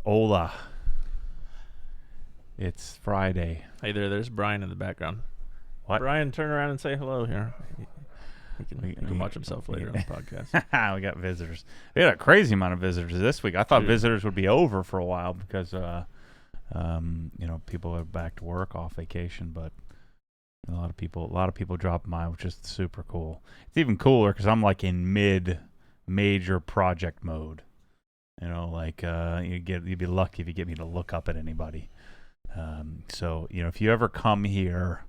Hola. It's Friday. Hey there, there's Brian in the background. What? Brian, turn around and say hello here. He can watch himself later on the podcast. We got visitors. We had a crazy amount of visitors this week. I thought visitors would be over for a while because, people are back to work, off vacation. But a lot of people dropped by, which is super cool. It's even cooler because I'm like in mid-major project mode. You'd be lucky if you get me to look up at anybody. If you ever come here,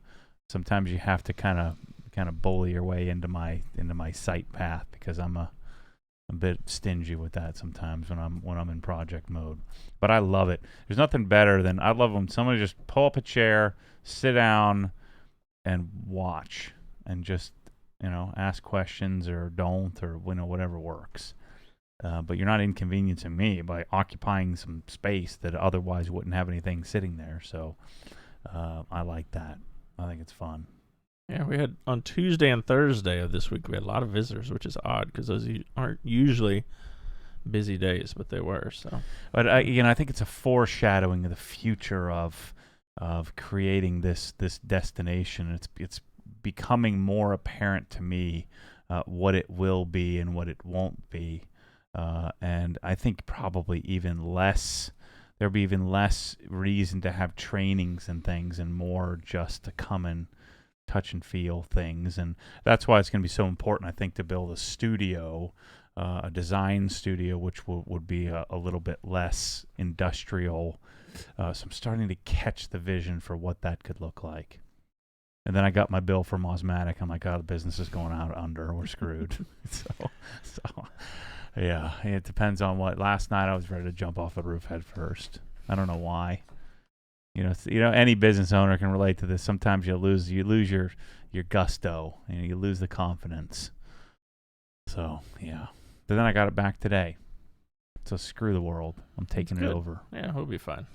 sometimes you have to kind of bully your way into my sight path because I'm a bit stingy with that sometimes when I'm in project mode. But I love it. There's nothing better than I love when somebody just pull up a chair, sit down, and watch, and just ask questions or don't or whatever works. But you're not inconveniencing me by occupying some space that otherwise wouldn't have anything sitting there. So I like that. I think it's fun. Yeah, we had on Tuesday and Thursday of this week, we had a lot of visitors, which is odd because those aren't usually busy days, but they were. So, but I think it's a foreshadowing of the future of creating this destination. It's becoming more apparent to me what it will be and what it won't be. And I think probably there'll be even less reason to have trainings and things and more just to come and touch and feel things. And that's why it's going to be so important, I think, to build a studio, a design studio, which would be a little bit less industrial. So I'm starting to catch the vision for what that could look like. And then I got my bill from Osmatic. I'm like, oh, the business is going out under. We're screwed. So yeah, it depends on what. Last night I was ready to jump off the roof head first. I don't know why. Any business owner can relate to this. Sometimes you lose your gusto, and you lose the confidence. So yeah, but then I got it back today. So screw the world. I'm taking it over. Yeah, we'll be fine.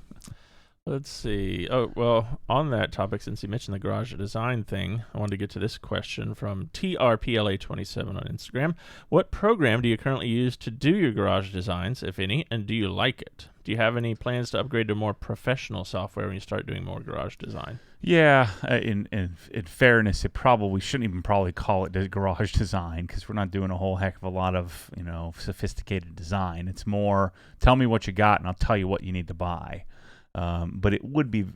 Let's see. Oh, well, on that topic, since you mentioned the garage design thing, I wanted to get to this question from TRPLA27 on Instagram. What program do you currently use to do your garage designs, if any, and do you like it? Do you have any plans to upgrade to more professional software when you start doing more garage design? Yeah, in fairness, we shouldn't even probably call it garage design because we're not doing a whole heck of a lot of sophisticated design. It's more, tell me what you got and I'll tell you what you need to buy. But it would be,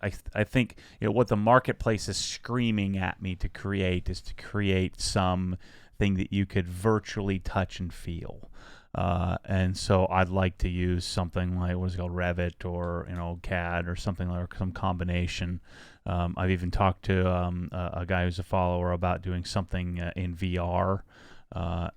I think, what the marketplace is screaming at me to create is to create something that you could virtually touch and feel. And so I'd like to use something like what's called Revit or CAD or something like some combination. I've even talked to a guy who's a follower about doing something in VR.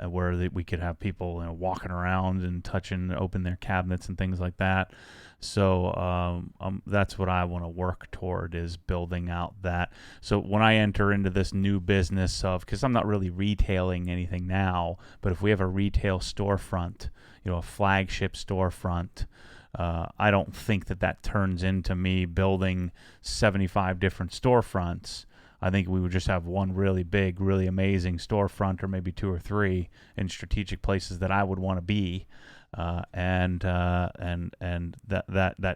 Where we could have people walking around and touching, open their cabinets and things like that. So that's what I want to work toward, is building out that. So when I enter into this new business because I'm not really retailing anything now, but if we have a retail storefront, a flagship storefront, I don't think that turns into me building 75 different storefronts. I think we would just have one really big, really amazing storefront, or maybe two or three in strategic places that I would want to be. And that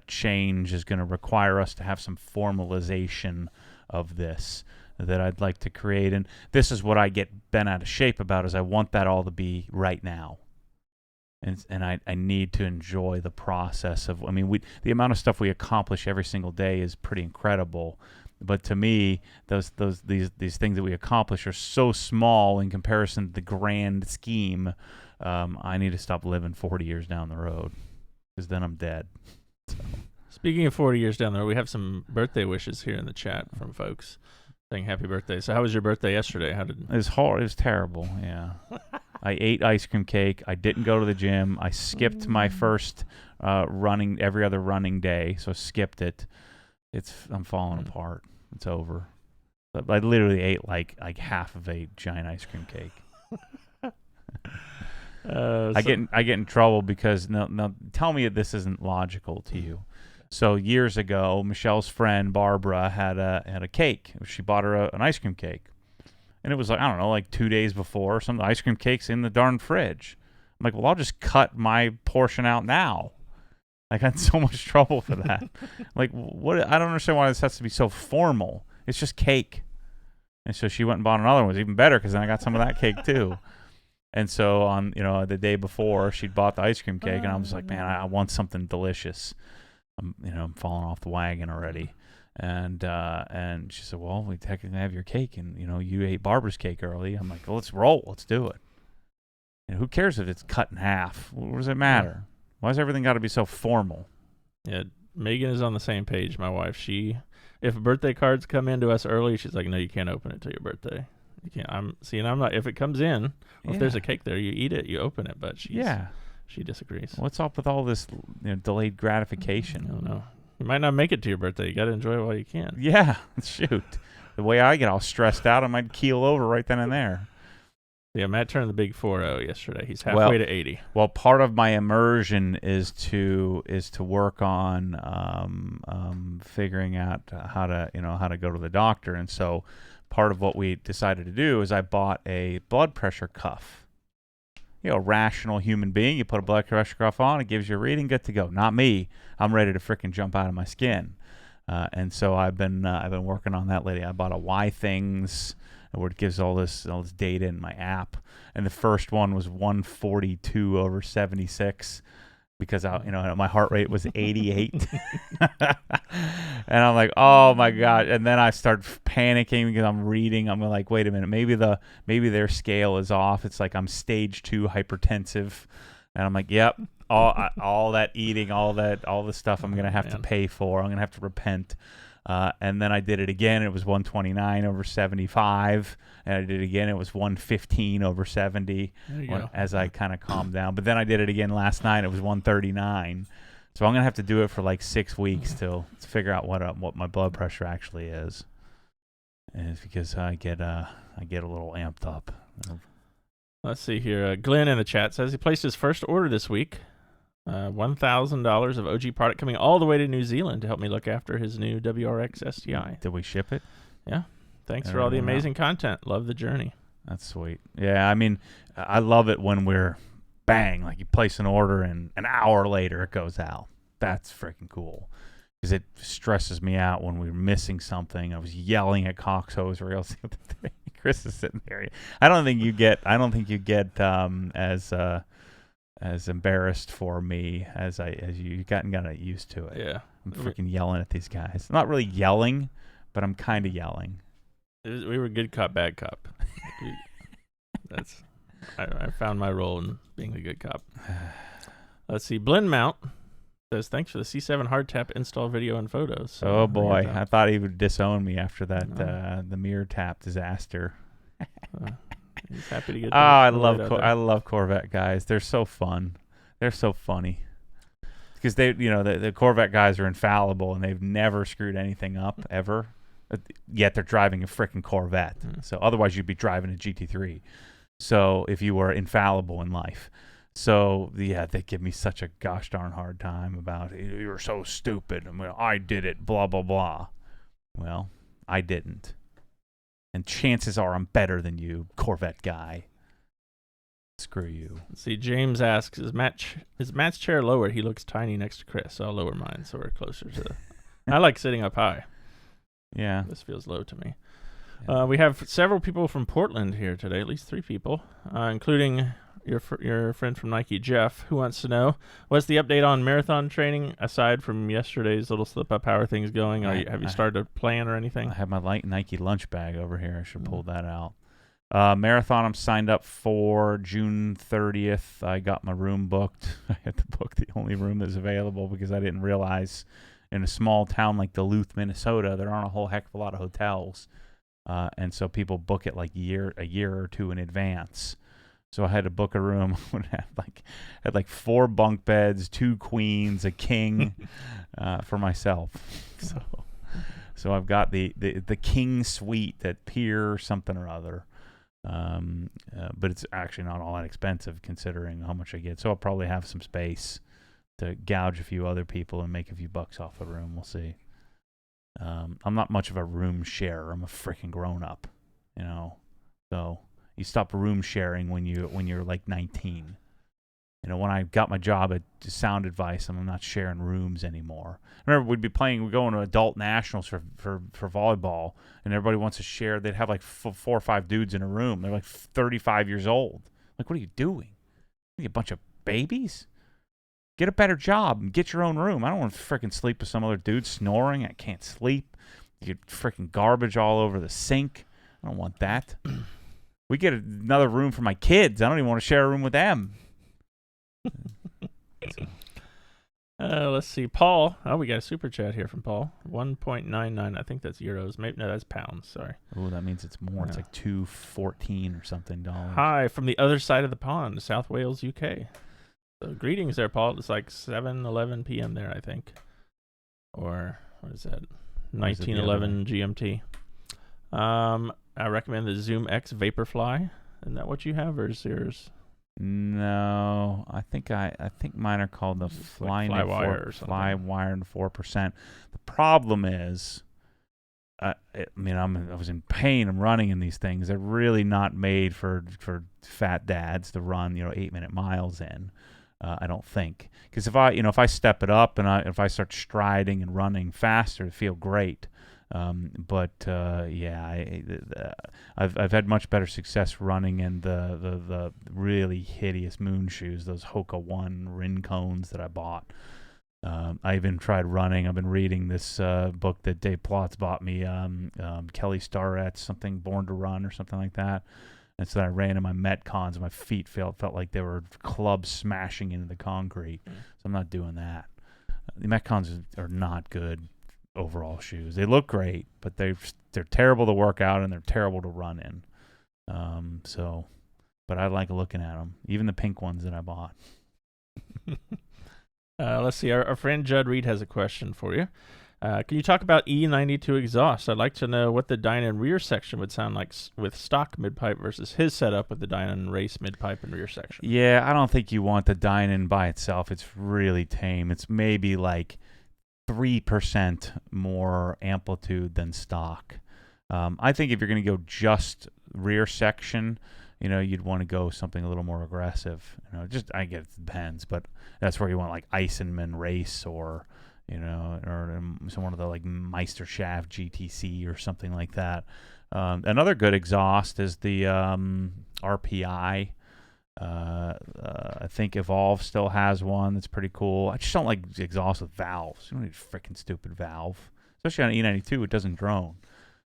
change is going to require us to have some formalization of this that I'd like to create. And this is what I get bent out of shape about, is I want that all to be right now. And I need to enjoy the process of, the amount of stuff we accomplish every single day is pretty incredible. But to me, these things that we accomplish are so small in comparison to the grand scheme. I need to stop living 40 years down the road, because then I'm dead. So. Speaking of 40 years down the road, we have some birthday wishes here in the chat from folks saying happy birthday. So how was your birthday yesterday? It was hard. It was terrible. Yeah. I ate ice cream cake. I didn't go to the gym. I skipped my first every other running day, so skipped it. I'm falling apart. It's over. But I literally ate like half of a giant ice cream cake. I get in trouble because now tell me this isn't logical to you. So years ago, Michelle's friend Barbara had a cake. She bought her an ice cream cake, and it was like 2 days before. Some of the ice cream cake's in the darn fridge. I'm like, well, I'll just cut my portion out now. I got in so much trouble for that. Like, what? I don't understand why this has to be so formal. It's just cake. And so she went and bought another one. It was even better because then I got some of that cake too. And so on, the day before, she'd bought the ice cream cake, and I was like, man, I want something delicious. I'm falling off the wagon already. And she said, well, we technically have your cake, and you ate Barbara's cake early. I'm like, well, let's roll, let's do it. And who cares if it's cut in half? What does it matter? Why does everything got to be so formal? Yeah, Megan is on the same page. My wife, if birthday cards come in to us early, she's like, no, you can't open it till your birthday. You can't. I'm not. If it comes in, if there's a cake there, you eat it, you open it. But she disagrees. What's up with all this delayed gratification? I don't know. You might not make it to your birthday. You got to enjoy it while you can. Yeah, shoot. The way I get all stressed out, I might keel over right then and there. Yeah, Matt turned the big 4-0 yesterday. He's halfway to 80. Well, part of my immersion is to work on figuring out how to go to the doctor, and so part of what we decided to do is I bought a blood pressure cuff. A rational human being, you put a blood pressure cuff on, it gives you a reading, good to go. Not me. I'm ready to freaking jump out of my skin. And so I've been working on that lately. I bought a Y Things, where it gives all this data in my app. And the first one was 142/76 because my heart rate was 88. And I'm like, oh my God. And then I start panicking because I'm reading. I'm like, wait a minute, maybe their scale is off. It's like I'm stage 2 hypertensive. And I'm like, yep, all that eating, all the stuff I'm going to have to pay for. I'm going to have to repent. And then I did it again. It was 129/75. And I did it again. It was 115/70 as I kind of calmed down. But then I did it again last night. It was 139. So I'm going to have to do it for like 6 weeks to figure out what my blood pressure actually is. And it's because I get a little amped up. Let's see here. Glenn in the chat says he placed his first order this week. $1,000 of OG product coming all the way to New Zealand to help me look after his new WRX STI. Did we ship it? Yeah. Thanks for all the amazing content. Love the journey. That's sweet. Yeah, I mean, I love it when we're bang, like you place an order and an hour later it goes out. That's freaking cool. Because it stresses me out when we're missing something. I was yelling at Coxhose or else the other day. Chris is sitting there. I don't think you get as embarrassed for me as you gotten used to it. Yeah. I'm freaking yelling at these guys. I'm not really yelling, but I'm kind of yelling. We were good cop, bad cop. I found my role in being the good cop. Let's see. Blend Mount says, thanks for the C7 hardtap install video and photos. So oh boy, I thought he would disown me after that the mirror tap disaster. He's happy to get. I love Corvette guys. They're so fun. They're so funny because they, the Corvette guys are infallible and they've never screwed anything up ever. Yet they're driving a freaking Corvette. So otherwise you'd be driving a GT3. So if you were infallible in life. So yeah, they give me such a gosh darn hard time about you're so stupid. I did it. Blah blah blah. Well, I didn't. And chances are I'm better than you, Corvette guy. Screw you. Let's see, James asks, is Matt's chair lower? He looks tiny next to Chris. So I'll lower mine so we're closer to the... I like sitting up high. Yeah. This feels low to me. Yeah. We have several people from Portland here today, at least 3 people, including your friend from Nike, Jeff, who wants to know, what's the update on marathon training aside from yesterday's little slip-up? How are things going? Have you started a plan or anything? I have my Nike lunch bag over here. I should pull that out. Marathon I'm signed up for June 30th. I got my room booked. I had to book the only room that's available because I didn't realize in a small town like Duluth, Minnesota, there aren't a whole heck of a lot of hotels. And so people book it like a year or 2 in advance. So I had to book a room. had like 4 bunk beds, 2 queens, a king for myself. So I've got the king suite at Pier something or other. But it's actually not all that expensive considering how much I get. So I'll probably have some space to gouge a few other people and make a few bucks off a room. We'll see. I'm not much of a room sharer. I'm a freaking grown up, So you stop room sharing when you're like 19. When I got my job at Sound Advice, I'm not sharing rooms anymore. I remember we'd going to adult nationals for volleyball, and everybody wants to share. They'd have like 4 or 5 dudes in a room. They're like 35 years old. Like, what are you doing? Are you a bunch of babies? Get a better job and get your own room. I don't want to freaking sleep with some other dude snoring. I can't sleep. You get freaking garbage all over the sink. I don't want that. We get another room for my kids. I don't even want to share a room with them. Let's see. Paul. Oh, we got a super chat here from Paul. 1.99. I think that's euros. Maybe no, that's pounds. Sorry. Oh, that means it's more. It's like $2.14 or something dollars. Hi, from the other side of the pond, South Wales, UK. So greetings there, Paul. It's like 7:11 p.m. there, I think. Or what is that? 1911 GMT. I recommend the Zoom X Vaporfly. Isn't that what you have, or is yours? No, I think mine are called the Flywire or something. Flywire and 4%. The problem is, I was in pain. I'm running in these things. They're really not made for fat dads to run 8-minute miles in. I don't think, because if I step it up and if I start striding and running faster, it feel great. I've had much better success running in the really hideous moon shoes, those Hoka One Rincones that I bought. I even tried running. I've been reading this book that Dave Plotz bought me, Kelly Starrett's something, Born to Run or something like that. And so I ran in my Metcons, and my feet felt like they were clubs smashing into the concrete. So I'm not doing that. The Metcons are not good overall shoes. They look great, but they're terrible to work out and they're terrible to run in. But I like looking at them, even the pink ones that I bought. Let's see. Our friend Judd Reed has a question for you. Can you talk about E92 exhaust? I'd like to know what the Dynon rear section would sound like with stock mid-pipe versus his setup with the Dynon race mid-pipe and rear section. Yeah, I don't think you want the Dynon by itself. It's really tame. It's maybe like 3% more amplitude than stock. I think if you're going to go just rear section, you'd want to go something a little more aggressive. I get it depends, but that's where you want like Eisenman race or one of the like Meisterschaft GTC or something like that. Another good exhaust is the RPI. I think Evolve still has one that's pretty cool. I just don't like exhaust with valves. You don't need a freaking stupid valve. Especially on E92, it doesn't drone.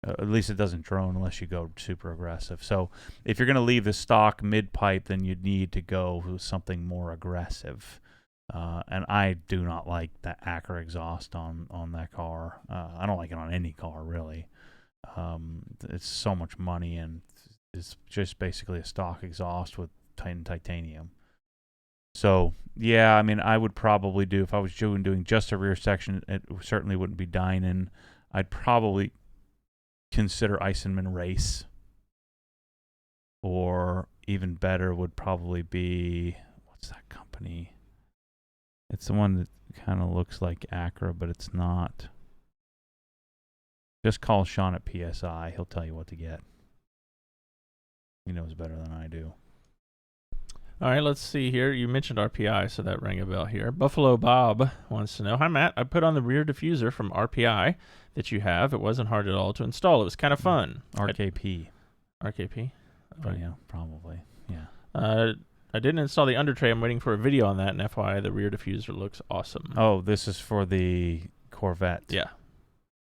At least it doesn't drone unless you go super aggressive. So if you're going to leave the stock mid-pipe, then you'd need to go with something more aggressive. And I do not like the Acura exhaust on that car. I don't like it on any car, really. It's so much money, and it's just basically a stock exhaust with titanium. So, yeah, I would probably do, if I was doing just a rear section, it certainly wouldn't be Dynon. I'd probably consider Eisenman Race. Or even better would probably be, what's that company? It's the one that kind of looks like Acura, but it's not. Just call Sean at PSI. He'll tell you what to get. He knows better than I do. All right, let's see here. You mentioned RPI, so that rang a bell here. Buffalo Bob wants to know, hi, Matt. I put on the rear diffuser from RPI that you have. It wasn't hard at all to install. It was kind of fun. RKP. RKP? Right. Yeah, probably. Yeah. I didn't install the under tray. I'm waiting for a video on that, and FYI, the rear diffuser looks awesome. Oh, this is for the Corvette. Yeah.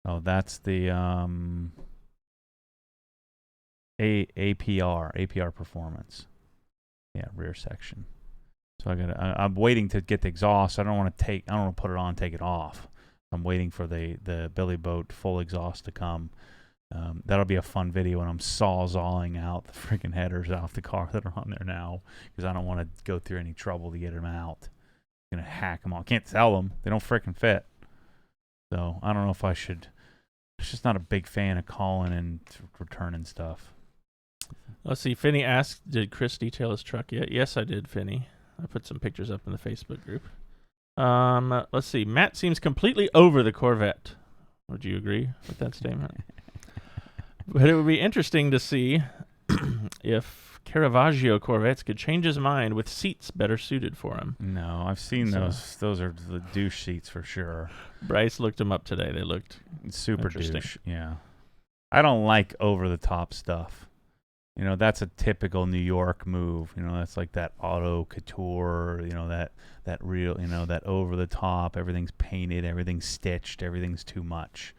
Oh, that's the APR Performance. Yeah, rear section. So I'm waiting to get the exhaust. I don't want to put it on and take it off. I'm waiting for the Billy Boat full exhaust to come. That'll be a fun video when I'm sawzalling out the freaking headers off the car that are on there now, because I don't want to go through any trouble to get them out. I'm gonna hack them all. Can't sell them. They don't freaking fit. So I don't know if I should. I'm just not a big fan of calling and returning stuff. Let's see. Finney asked, did Chris detail his truck yet? Yes, I did, Finney. I put some pictures up in the Facebook group. Let's see. Matt seems completely over the Corvette. Would you agree with that statement? But it would be interesting to see if Caravaggio Corvettes could change his mind with seats better suited for him. No, I've seen So- those. Those are the douche seats for sure. Bryce looked them up today. They looked Super Interesting. douche. Yeah. I don't like over the top stuff. You know, that's a typical New York move. You know, that's like that auto couture, you know, that real, you know, that over the top, everything's painted, everything's stitched, everything's too much.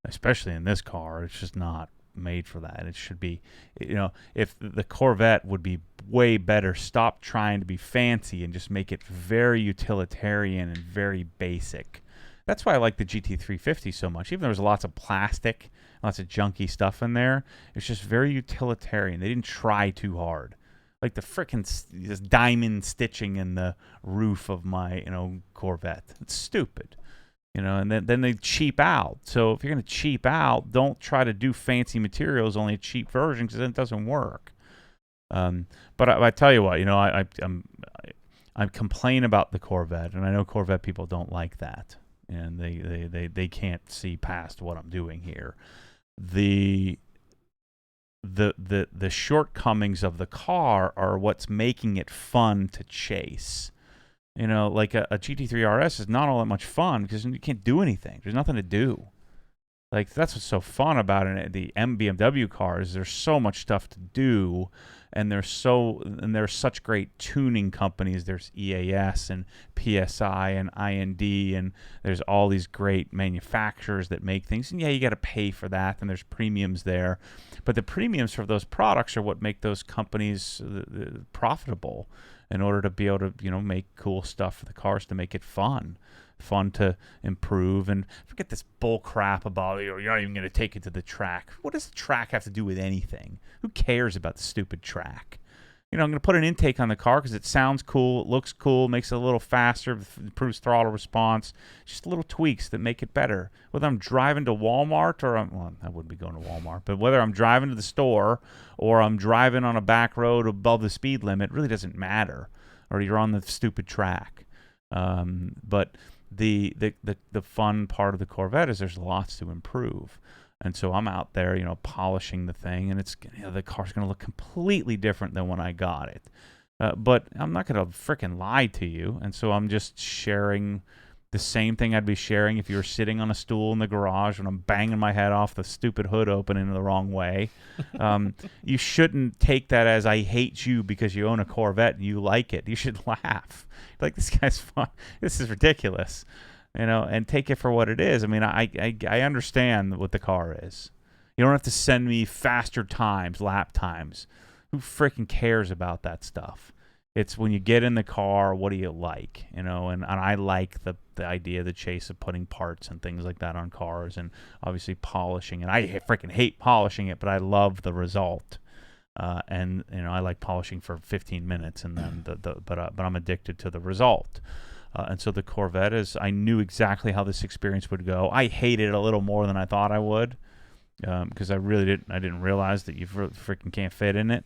Especially in this car, it's just not made for that. It should be, you know, if the Corvette would be way better, stop trying to be fancy and just make it very utilitarian and very basic. That's why I like the GT350 so much. Even though there's lots of plastic, lots of junky stuff in there, it's just very utilitarian. They didn't try too hard. Like the frickin' this diamond stitching in the roof of my, you know, Corvette. It's stupid. You know, and then they cheap out. So if you're going to cheap out, don't try to do fancy materials, only a cheap version, because then it doesn't work. But I tell you what, you know, I complain about the Corvette, and I know Corvette people don't like that. And they can't see past what I'm doing here. The shortcomings of the car are what's making it fun to chase. You know, like a GT3 RS is not all that much fun because you can't do anything. There's nothing to do. Like, that's what's so fun about it. The BMW cars, there's so much stuff to do, and there's such great tuning companies. There's EAS and PSI and IND, and there's all these great manufacturers that make things. And yeah, you got to pay for that, and there's premiums there. But the premiums for those products are what make those companies profitable in order to be able to, you know, make cool stuff for the cars to make it fun to improve. And forget this bull crap about, you know, you're not even going to take it to the track. What does the track have to do with anything? Who cares about the stupid track? You know, I'm going to put an intake on the car because it sounds cool, it looks cool, makes it a little faster, improves throttle response. Just little tweaks that make it better. Whether I'm driving to Walmart or I wouldn't be going to Walmart, but whether I'm driving to the store or I'm driving on a back road above the speed limit, really doesn't matter. Or you're on the stupid track. But the fun part of the Corvette is there's lots to improve. And so I'm out there, you know, polishing the thing, and it's, you know, the car's going to look completely different than when I got it. But I'm not going to freaking lie to you, and so I'm just sharing the same thing I'd be sharing if you were sitting on a stool in the garage when I'm banging my head off the stupid hood opening the wrong way. You shouldn't take that as I hate you because you own a Corvette and you like it. You should laugh. Like, this guy's fun. This is ridiculous. You know, and take it for what it is. I mean, I understand what the car is. You don't have to send me faster times, lap times. Who freaking cares about that stuff? It's when you get in the car, what do you like? You know, and I like the idea, the chase of putting parts and things like that on cars, and obviously polishing. And I freaking hate polishing it, but I love the result. And you know, I like polishing for 15 minutes, and then but I'm addicted to the result. And so the Corvette is, I knew exactly how this experience would go. I hated it a little more than I thought I would, because I didn't realize that you freaking can't fit in it.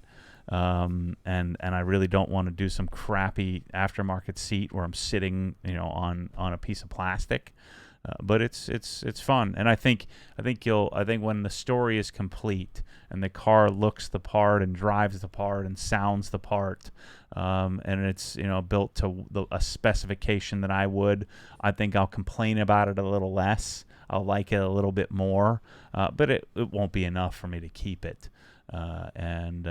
And I really don't want to do some crappy aftermarket seat where I'm sitting, you know, on a piece of plastic. But it's fun, and I think when the story is complete and the car looks the part and drives the part and sounds the part, and it's, you know, built to a specification that I think I'll complain about it a little less. I'll like it a little bit more, but it won't be enough for me to keep it. And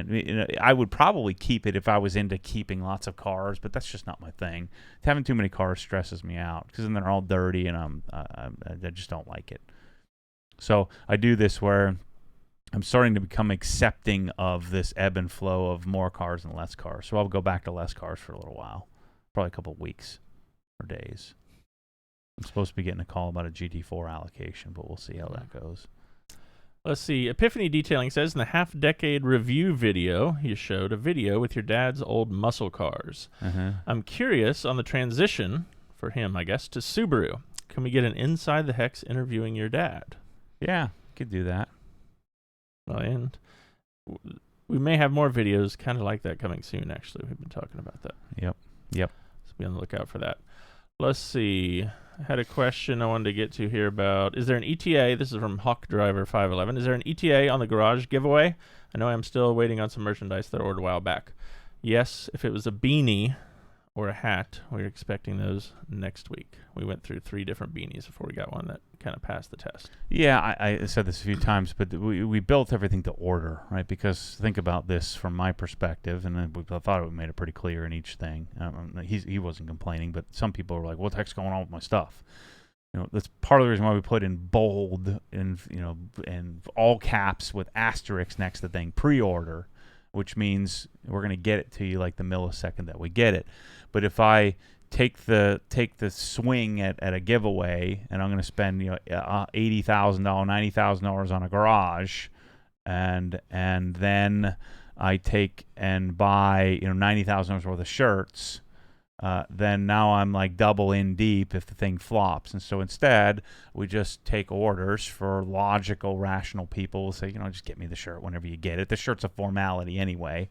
you know, I would probably keep it if I was into keeping lots of cars, but that's just not my thing. Having too many cars stresses me out because then they're all dirty, and I just don't like it. So I do this where I'm starting to become accepting of this ebb and flow of more cars and less cars. So I'll go back to less cars for a little while, probably a couple of weeks or days. I'm supposed to be getting a call about a GT4 allocation, but we'll see how that goes. Let's see. Epiphany Detailing says in the half-decade review video, you showed a video with your dad's old muscle cars. I'm curious on the transition, for him, I guess, to Subaru. Can we get an Inside the Hex interviewing your dad? Yeah, could do that. Well, and we may have more videos kind of like that coming soon, actually. We've been talking about that. Yep. So be on the lookout for that. Let's see. I had a question I wanted to get to here about, is there an ETA? This is from Hawk Driver 511. Is there an ETA on the garage giveaway? I know I'm still waiting on some merchandise that I ordered a while back. Yes, if it was a beanie or a hat, we're expecting those next week. We went through 3 different beanies before we got one that kind of passed the test. Yeah, I said this a few times, but we built everything to order, right? Because think about this from my perspective, and I thought we made it pretty clear in each thing. He wasn't complaining, but some people were like, "What the heck's going on with my stuff?" That's part of the reason why we put in bold and and all caps with asterisks next to the thing, pre-order, which means we're going to get it to you like the millisecond that we get it. But if I take the swing at a giveaway, and I'm going to spend $80,000, $90,000 on a garage, and then I take and buy $90,000 worth of shirts, then now I'm like double in deep if the thing flops. And so instead, we just take orders for logical, rational people. We'll say, just get me the shirt whenever you get it. The shirt's a formality anyway.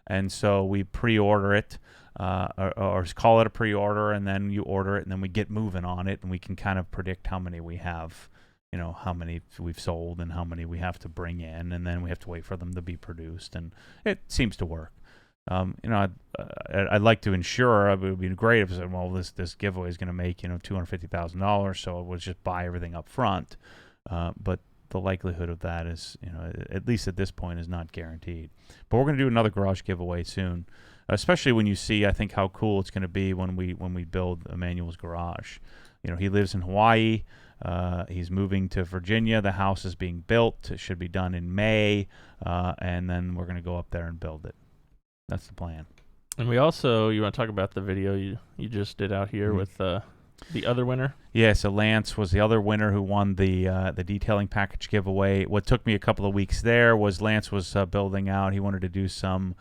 And so we pre-order it, or call it a pre-order, and then you order it, and then we get moving on it, and we can kind of predict how many we have, how many we've sold and how many we have to bring in, and then we have to wait for them to be produced, and it seems to work. I'd like to ensure, it would be great if I said, well, this giveaway is going to make $250,000, so we'll just buy everything up front, but the likelihood of that is, at least at this point, is not guaranteed. But we're going to do another garage giveaway soon, especially when you see, I think, how cool it's going to be when we build Emmanuel's garage. He lives in Hawaii. He's moving to Virginia. The house is being built. It should be done in May, and then we're going to go up there and build it. That's the plan. And we also, you want to talk about the video you just did out here with the other winner? Yeah, so Lance was the other winner who won the detailing package giveaway. What took me a couple of weeks there was Lance was building out. He wanted to do some.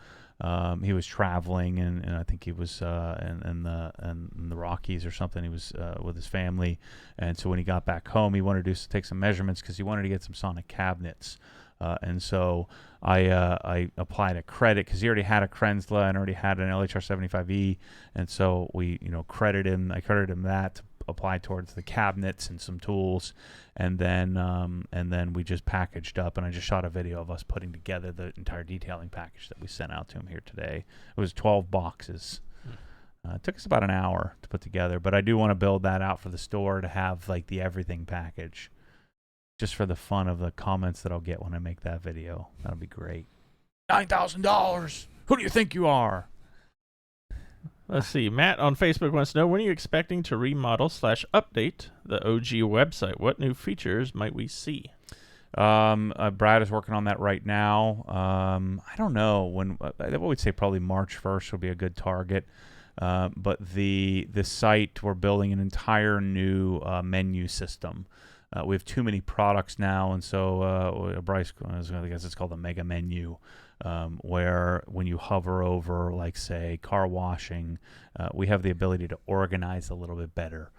He was traveling, and I think he was in the Rockies or something. He was with his family, and so when he got back home, he wanted to take some measurements because he wanted to get some Sonic cabinets. And so I applied a credit because he already had a Krensla and already had an LHR 75E, and so we credited him. I credited him that to apply towards the cabinets and some tools, and then we just packaged up, and I just shot a video of us putting together the entire detailing package that we sent out to him here today. It was 12 boxes. It took us about an hour to put together, but I do want to build that out for the store to have like the everything package, just for the fun of the comments that I'll get when I make that video. That'll be great. $9,000. Who do you think you are? Let's see. Matt on Facebook wants to know, when are you expecting to remodel/update the OG website? What new features might we see? Brad is working on that right now. I don't know when. I would say probably March 1st will be a good target. But the site, we're building an entire new menu system. We have too many products now, and so Bryce, I guess it's called a mega menu, where when you hover over, like, say, car washing, we have the ability to organize a little bit better.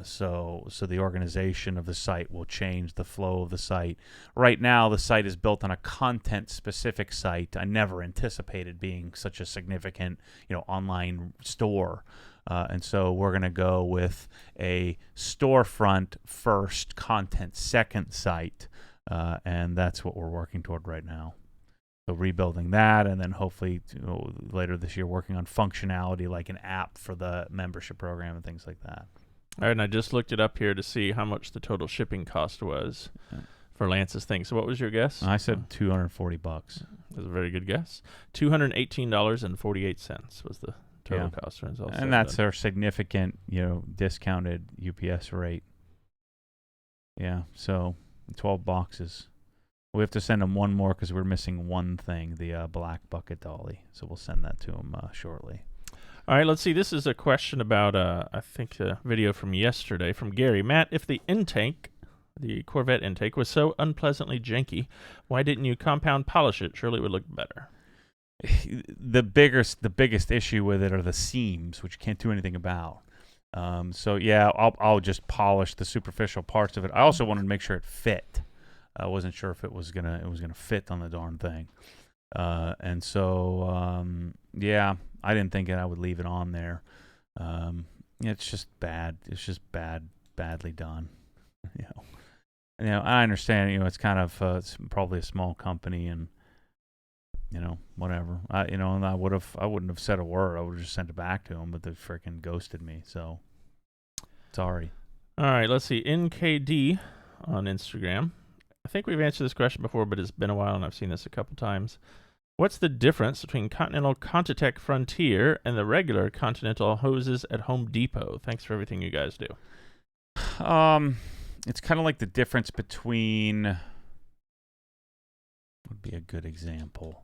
So the organization of the site will change the flow of the site. Right now, the site is built on a content-specific site. I never anticipated being such a significant, online store. And so we're going to go with a storefront first, content second site, and that's what we're working toward right now. So rebuilding that, and then hopefully later this year working on functionality like an app for the membership program and things like that. All right, and I just looked it up here to see how much the total shipping cost was for Lance's thing. So what was your guess? I said $240. That's a very good guess. $218.48 was the total cost. And that's our significant, discounted UPS rate. Yeah, so 12 boxes. We have to send them one more because we're missing one thing, the black bucket dolly. So we'll send that to them shortly. All right, let's see. This is a question about, I think, a video from yesterday from Gary. Matt, if the intake, the Corvette intake, was so unpleasantly janky, why didn't you compound polish it? Surely it would look better. The biggest issue with it are the seams, which you can't do anything about. So yeah, I'll just polish the superficial parts of it. I also wanted to make sure it fit. I wasn't sure if it was gonna fit on the darn thing. And so yeah, I didn't think I would leave it on there. It's just bad. It's just badly done. You know. I understand. It's kind of it's probably a small company, and whatever. And I wouldn't have said a word. I would have just sent it back to them, but they freaking ghosted me. So sorry. All right, let's see. NKD on Instagram. I think we've answered this question before, but it's been a while, and I've seen this a couple times. What's the difference between Continental Contitech Frontier and the regular Continental hoses at Home Depot? Thanks for everything you guys do. It's kind of like the difference between. Would be a good example.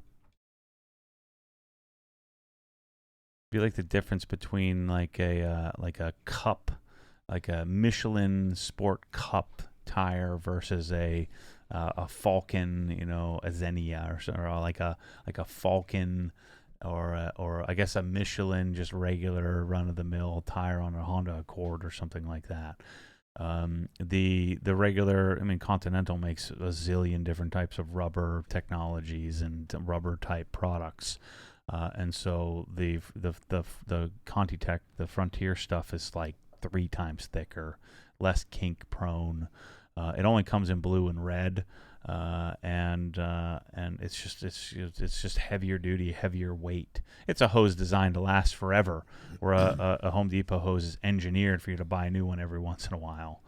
Be like the difference between like a cup, like a Michelin Sport Cup tire versus a Falcon, a Xenia or like a Falcon or I guess a Michelin just regular run of the mill tire on a Honda Accord or something like that. The regular, Continental makes a zillion different types of rubber technologies and rubber type products. And so the Contitech, the Frontier stuff is like 3 times thicker, less kink prone. It only comes in blue and red, and it's just heavier duty, heavier weight. It's a hose designed to last forever, where a Home Depot hose is engineered for you to buy a new one every once in a while.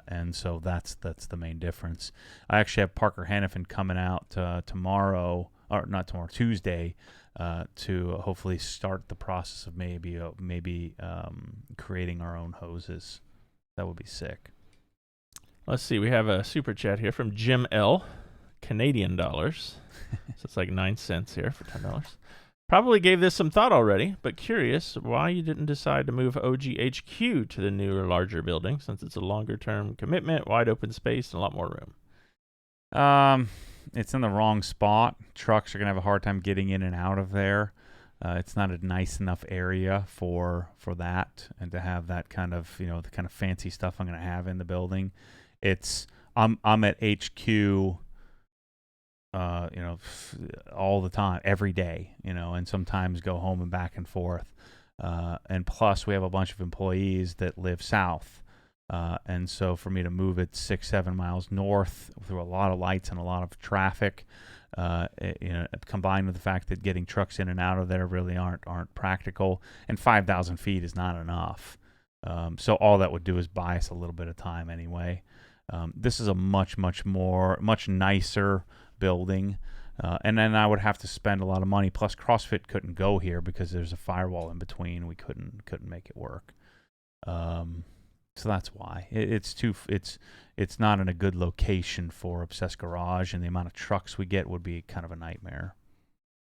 And so that's the main difference. I actually have Parker Hannifin coming out tomorrow, or not tomorrow, Tuesday, to hopefully start the process of maybe creating our own hoses. That would be sick. Let's see. We have a super chat here from Jim L. Canadian dollars. So it's like 9 cents here for $10. Probably gave this some thought already, but curious why you didn't decide to move OGHQ to the newer, larger building, since it's a longer-term commitment, wide open space, and a lot more room. It's in the wrong spot. Trucks are going to have a hard time getting in and out of there. It's not a nice enough area for that, and to have that kind of, the kind of fancy stuff I'm going to have in the building. I'm at HQ, all the time, every day, and sometimes go home and back and forth. And plus, we have a bunch of employees that live south. And so for me to move it 6-7 miles north through a lot of lights and a lot of traffic, combined with the fact that getting trucks in and out of there really aren't practical, and 5,000 feet is not enough. So all that would do is buy us a little bit of time anyway. This is a much nicer building, and then I would have to spend a lot of money. Plus, CrossFit couldn't go here because there's a firewall in between. We couldn't make it work. So that's why it's not in a good location for Obsessed Garage, and the amount of trucks we get would be kind of a nightmare.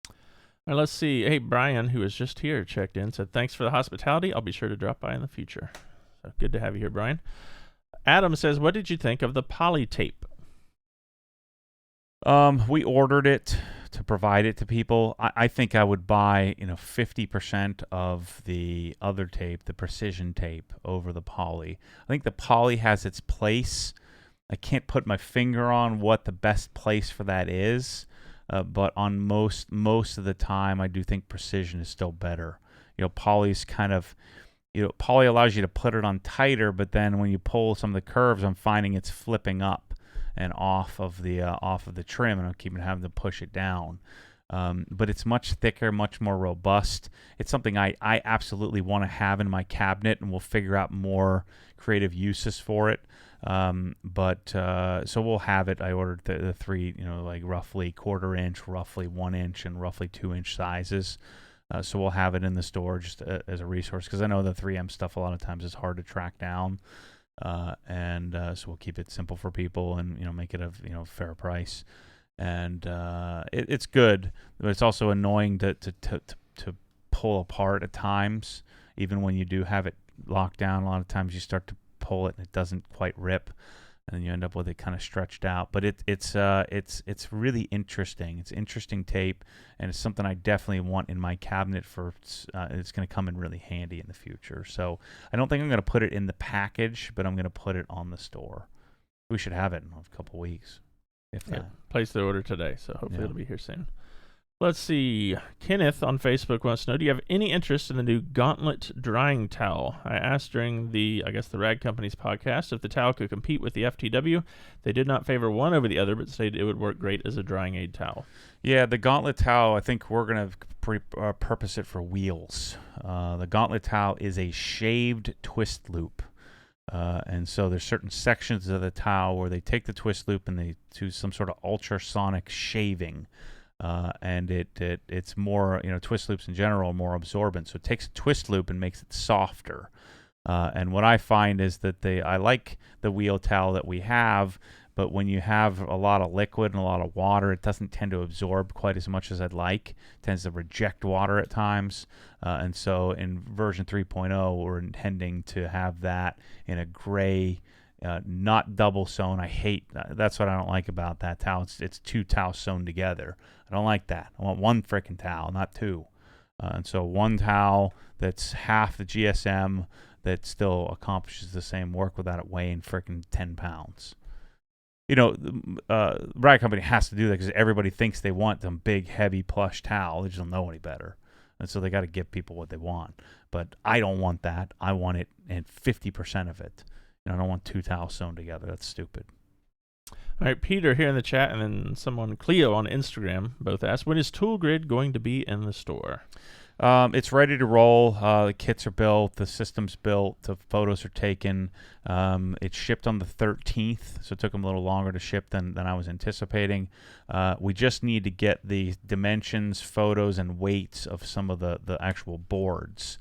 All right, let's see. Hey, Brian, who was just here, checked in, said, thanks for the hospitality. I'll be sure to drop by in the future. So good to have you here, Brian. Adam says, what did you think of the poly tape? We ordered it to provide it to people. I think I would buy 50% of the other tape, the precision tape, over the poly. I think the poly has its place. I can't put my finger on what the best place for that is, but on most of the time, I do think precision is still better. Poly's kind of, poly allows you to put it on tighter, but then when you pull some of the curves, I'm finding it's flipping up and off of the trim, and I'm keeping having to push it down. But it's much thicker, much more robust. It's something I absolutely want to have in my cabinet, and we'll figure out more creative uses for it. So we'll have it. I ordered the 3, like roughly 1/4 inch, roughly 1 inch, and roughly 2 inch sizes. So we'll have it in the store just as a resource, because I know the 3M stuff a lot of times is hard to track down. So we'll keep it simple for people and make it a fair price. And it's good, but it's also annoying to pull apart at times. Even when you do have it locked down, a lot of times you start to pull it and it doesn't quite rip, and you end up with it kind of stretched out. But it's really interesting. It's interesting tape, and it's something I definitely want in my cabinet for. It's going to come in really handy in the future. So I don't think I'm going to put it in the package, but I'm going to put it on the store. We should have it in a couple weeks. If that. Place the order today, so hopefully it'll be here soon. Let's see. Kenneth on Facebook wants to know, do you have any interest in the new Gauntlet drying towel? I asked during the Rag Company's podcast if the towel could compete with the FTW. They did not favor one over the other, but stated it would work great as a drying aid towel. Yeah, the Gauntlet towel, I think we're going to purpose it for wheels. The Gauntlet towel is a shaved twist loop. And so there's certain sections of the towel where they take the twist loop and they do some sort of ultrasonic shaving. And it's more, twist loops in general are more absorbent. So it takes a twist loop and makes it softer. And what I find is that I like the wheel towel that we have, but when you have a lot of liquid and a lot of water, it doesn't tend to absorb quite as much as I'd like. It tends to reject water at times. And so in version 3.0, we're intending to have that in a gray, not double sewn. I hate that's what I don't like about that towel. It's two towels sewn together. I don't like that. I want one frickin' towel, not two. And so one towel that's half the GSM that still accomplishes the same work without it weighing frickin' 10 pounds. Rag Company has to do that because everybody thinks they want some big, heavy, plush towel. They just don't know any better. And so they got to give people what they want. But I don't want that. I want it in 50% of it. I don't want two towels sewn together. That's stupid. All right, Peter here in the chat, and then someone, Cleo on Instagram, both asked, when is Tool Grid going to be in the store? It's ready to roll. The kits are built. The system's built. The photos are taken. It shipped on the 13th, so it took them a little longer to ship than I was anticipating. We just need to get the dimensions, photos, and weights of some of the actual boards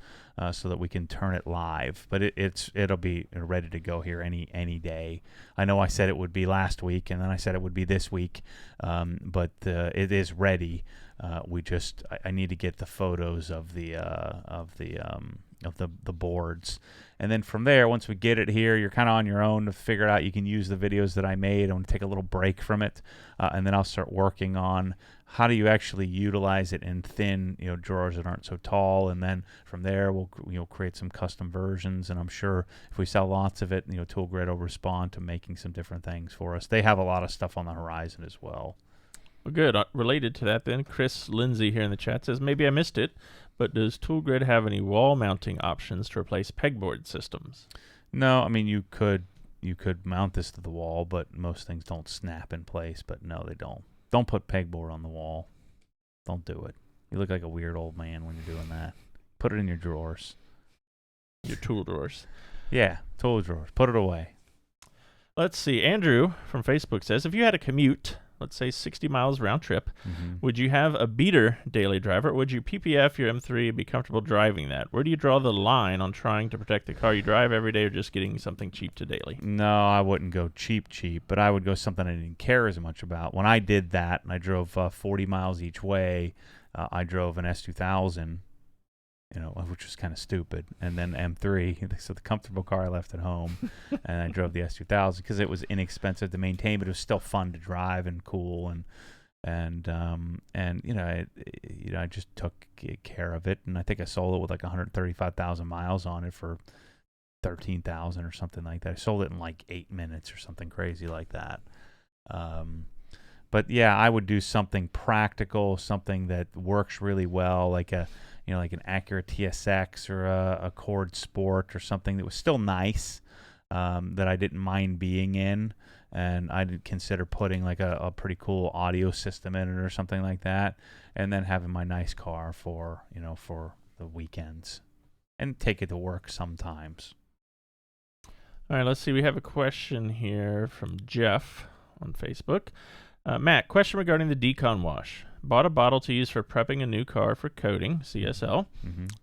so that we can turn it live. But it'll be ready to go here any day. I know I said it would be last week, and then I said it would be this week, but it is ready. I need to get the photos of the boards, and then from there, once we get it here, you're kind of on your own to figure it out. You can use the videos that I made. I'm going to take a little break from it, and then I'll start working on how do you actually utilize it in thin, drawers that aren't so tall, and then from there we'll create some custom versions, and I'm sure if we sell lots of it, Tool Grid will respond to making some different things for us. They have a lot of stuff on the horizon as well. Well, good. Related to that then, Chris Lindsay here in the chat says, maybe I missed it, but does Tool Grid have any wall mounting options to replace pegboard systems? No, I mean, you could mount this to the wall, but most things don't snap in place, but no, they don't. Don't put pegboard on the wall. Don't do it. You look like a weird old man when you're doing that. Put it in your drawers. Your tool drawers. Yeah, tool drawers. Put it away. Let's see. Andrew from Facebook says, if you had a commute, let's say 60 miles round trip, would you have a beater daily driver, or would you PPF your M3 and be comfortable driving that? Where do you draw the line on trying to protect the car you drive every day or just getting something cheap to daily? No, I wouldn't go cheap, but I would go something I didn't care as much about. When I did that, and I drove 40 miles each way, I drove an S2000, which was kind of stupid, and then M3, so the comfortable car I left at home, and I drove the S2000 because it was inexpensive to maintain, but it was still fun to drive and cool, and I just took care of it, and I think I sold it with like 135,000 miles on it for $13,000 or something like that. I sold it in like 8 minutes or something crazy like that. But yeah, I would do something practical, something that works really well, like an Acura TSX or a Accord Sport or something that was still nice, that I didn't mind being in, and I'd consider putting like a pretty cool audio system in it or something like that, and then having my nice car for the weekends, and take it to work sometimes. All right, let's see. We have a question here from Jeff on Facebook. Matt, question regarding the decon wash. Bought a bottle to use for prepping a new car for coating, CSL.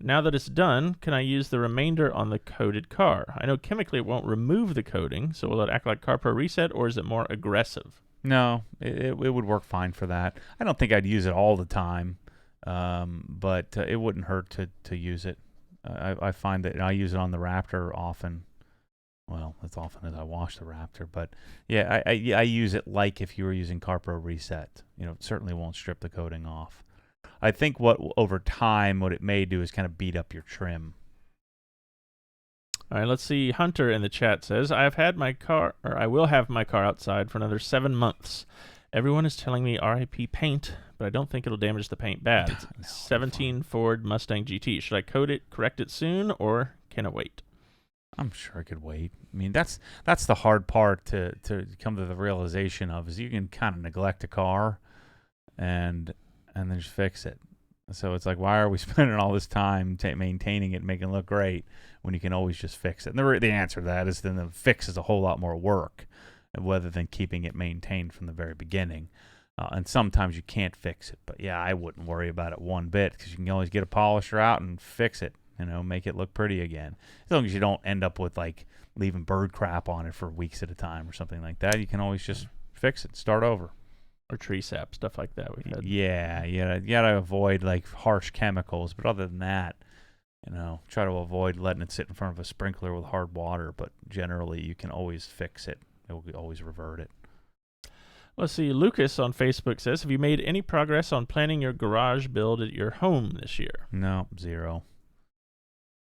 Now that it's done, can I use the remainder on the coated car? I know chemically it won't remove the coating, so will it act like CarPro Reset, or is it more aggressive? No, it would work fine for that. I don't think I'd use it all the time, but it wouldn't hurt to use it. I find that I use it on the Raptor often. Well, as often as I wash the Raptor, but yeah, I use it like if you were using CarPro Reset. It certainly won't strip the coating off. I think over time, what it may do is kind of beat up your trim. All right, let's see. Hunter in the chat says, I will have my car outside for another 7 months. Everyone is telling me RIP paint, but I don't think it'll damage the paint bad. It's No, 17 Ford Mustang GT. Should I coat it, correct it soon, or can it wait? I'm sure I could wait. I mean, that's the hard part to come to the realization of, is you can kind of neglect a car and then just fix it. So it's like, why are we spending all this time maintaining it, making it look great, when you can always just fix it? And the answer to that is then the fix is a whole lot more work, rather than keeping it maintained from the very beginning. And sometimes you can't fix it. But yeah, I wouldn't worry about it one bit, because you can always get a polisher out and fix it. Make it look pretty again. As long as you don't end up with like leaving bird crap on it for weeks at a time or something like that, you can always just fix it, start over. Or tree sap, stuff like that we've had. Yeah, you gotta avoid like harsh chemicals. But other than that, try to avoid letting it sit in front of a sprinkler with hard water. But generally, you can always fix it. It will always revert it. Let's see. Lucas on Facebook says, have you made any progress on planning your garage build at your home this year? No, zero.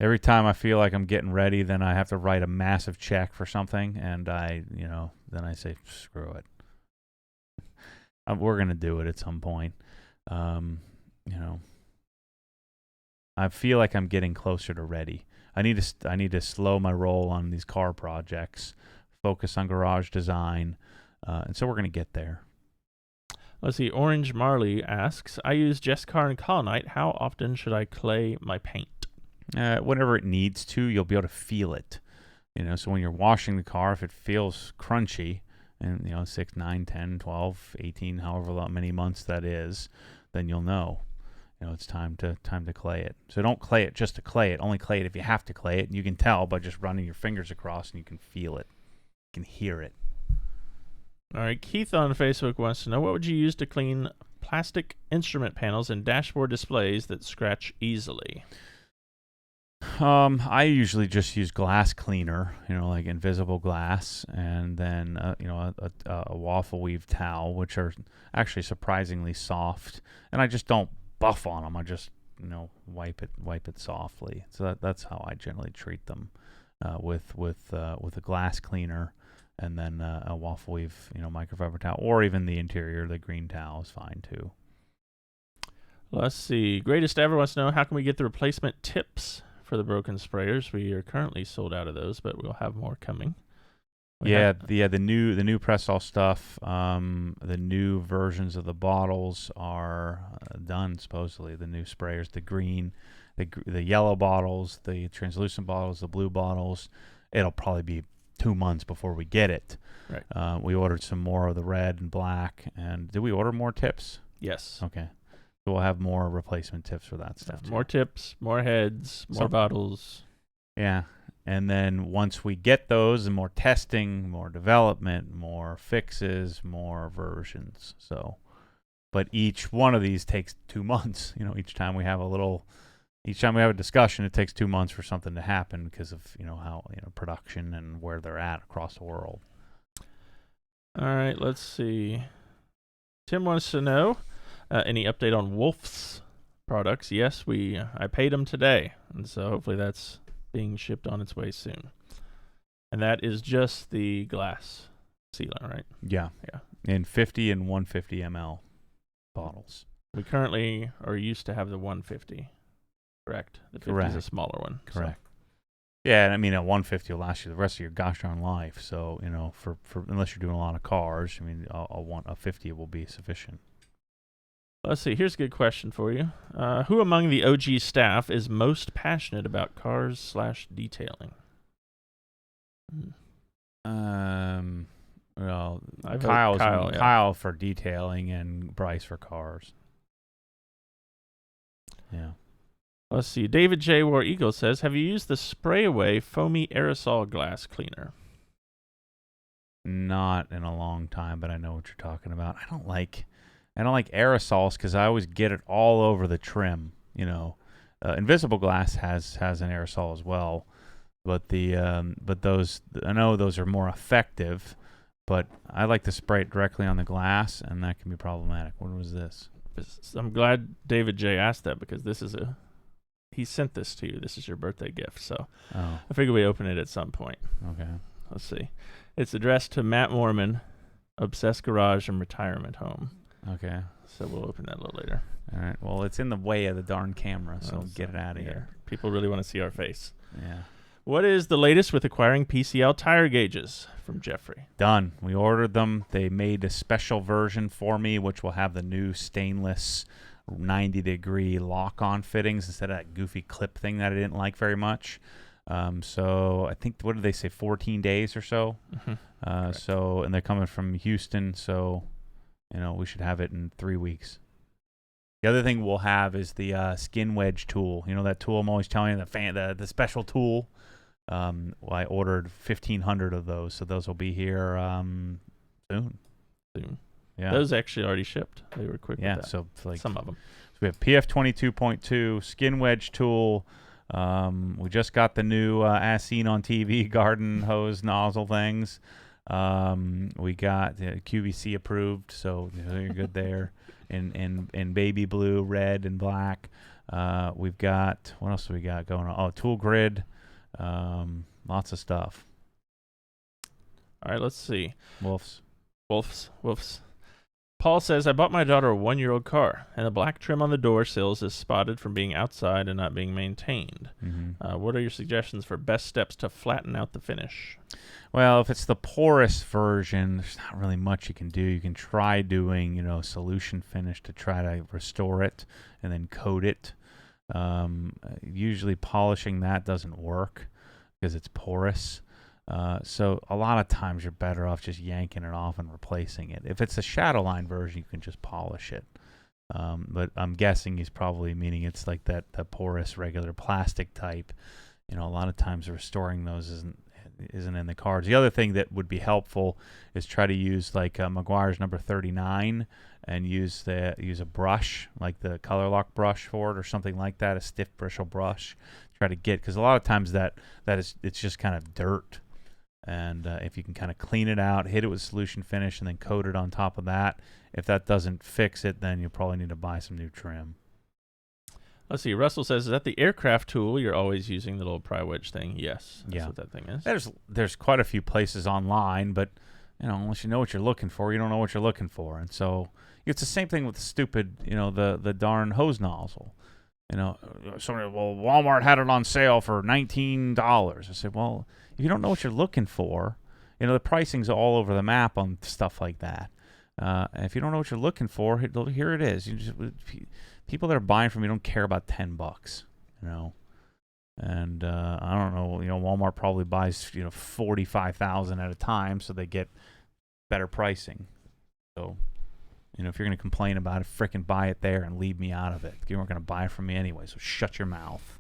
Every time I feel like I'm getting ready, then I have to write a massive check for something, and then I say, screw it. We're gonna do it at some point. I feel like I'm getting closer to ready. I need to slow my roll on these car projects, focus on garage design, and so we're gonna get there. Let's see. Orange Marley asks, I use Jesscar and Colonite. How often should I clay my paint? Whenever it needs to, you'll be able to feel it. So when you're washing the car, if it feels crunchy, and 6, 9, 10, 12, 18, however many months that is, then you'll know. It's time to clay it. So don't clay it just to clay it. Only clay it if you have to clay it. And you can tell by just running your fingers across, and you can feel it. You can hear it. All right. Keith on Facebook wants to know, what would you use to clean plastic instrument panels and dashboard displays that scratch easily? I usually just use glass cleaner, like invisible glass, and then a waffle weave towel, which are actually surprisingly soft. And I just don't buff on them. I just wipe it softly. So that's how I generally treat them, with a glass cleaner, and then a waffle weave microfiber towel, or even the interior, the green towel is fine too. Let's see. Greatest Ever wants to know, how can we get the replacement tips for the broken sprayers? We are currently sold out of those, but we'll have more coming. The new Prestol stuff, the new versions of the bottles are done, supposedly. The new sprayers, the green, the yellow bottles, the translucent bottles, the blue bottles. It'll probably be 2 months before we get it. Right. We ordered some more of the red and black. And did we order more tips? Yes. Okay. So we'll have more replacement tips for that stuff too. More tips, more heads, more bottles. Yeah. And then once we get those, and more testing, more development, more fixes, more versions. So, but each one of these takes 2 months. Each time we have a discussion, it takes 2 months for something to happen, because of how production and where they're at across the world. All right, let's see. Tim wants to know, any update on Wolf's products? Yes, I paid him today, and so hopefully that's being shipped on its way soon. And that is just the glass sealer, right? Yeah. In 50 and 150 ml bottles. We currently are used to have the 150, correct? The 50 is a smaller one. Correct. So. Yeah, and I mean, a 150 will last you the rest of your gosh darn life. So, for unless you're doing a lot of cars, I mean, a 50 will be sufficient. Let's see. Here's a good question for you. Who among the OG staff is most passionate about cars/detailing? Well, I vote Kyle, yeah. Kyle for detailing, and Bryce for cars. Yeah. Let's see. David J. War Eagle says, have you used the Spray Away foamy aerosol glass cleaner? Not in a long time, but I know what you're talking about. I don't like aerosols, because I always get it all over the trim. Invisible glass has an aerosol as well, but those, I know those are more effective, but I like to spray it directly on the glass, and that can be problematic. What was this? I'm glad David J. asked that, because he sent this to you. This is your birthday gift, so I figured we open it at some point. Okay. Let's see. It's addressed to Matt Mormon, Obsessed Garage and Retirement Home. Okay. So we'll open that a little later. All right. Well, it's in the way of the darn camera, so Oh, get it out of here. People really want to see our face. Yeah. What is the latest with acquiring PCL tire gauges? From Jeffrey. Done. We ordered them. They made a special version for me, which will have the new stainless 90-degree lock-on fittings instead of that goofy clip thing that I didn't like very much. So I think, what did they say, 14 days or so? Mm-hmm. So, and they're coming from Houston, so, we should have it in 3 weeks. The other thing we'll have is the skin wedge tool. You know that tool I'm always telling you, the special tool? I ordered 1,500 of those, so those will be here soon. Yeah. Those actually already shipped. They were quick with that. So like some of them. So we have PF 22.2 skin wedge tool. We just got the new as seen on TV garden hose nozzle things. We got QVC approved, so you're good there. In baby blue, red, and black. We've got, what else do we got going on? Oh, tool grid. Lots of stuff. All right, let's see. Wolves. Paul says, I bought my daughter a 1-year-old car, and the black trim on the door sills is spotted from being outside and not being maintained. Mm-hmm. What are your suggestions for best steps to flatten out the finish? Well, if it's the porous version, there's not really much you can do. You can try doing, solution finish to try to restore it and then coat it. Usually polishing that doesn't work because it's porous. So a lot of times you're better off just yanking it off and replacing it. If it's a Shadowline version, you can just polish it. But I'm guessing he's probably meaning it's like that porous regular plastic type. A lot of times restoring those isn't in the cards. The other thing that would be helpful is try to use like Meguiar's number 39 and use a brush, like the color lock brush for it or something like that, a stiff bristle brush. Try to get, because a lot of times it's just kind of dirt. And if you can kind of clean it out, hit it with solution finish, and then coat it on top of that, if that doesn't fix it, then you'll probably need to buy some new trim. Let's see. Russell says, is that the aircraft tool you're always using, the little pry wedge thing? Yes. That's what that thing is. There's quite a few places online, but unless you know what you're looking for, you don't know what you're looking for. And so it's the same thing with the stupid, the darn hose nozzle. Somebody, well, Walmart had it on sale for $19. I said, well, if you don't know what you're looking for, the pricing's all over the map on stuff like that. If you don't know what you're looking for, here it is. People that are buying from you don't care about $10, And I don't know, Walmart probably buys 45,000 at a time, so they get better pricing. So, if you're going to complain about it, frickin' buy it there and leave me out of it. You weren't going to buy it from me anyway, so shut your mouth.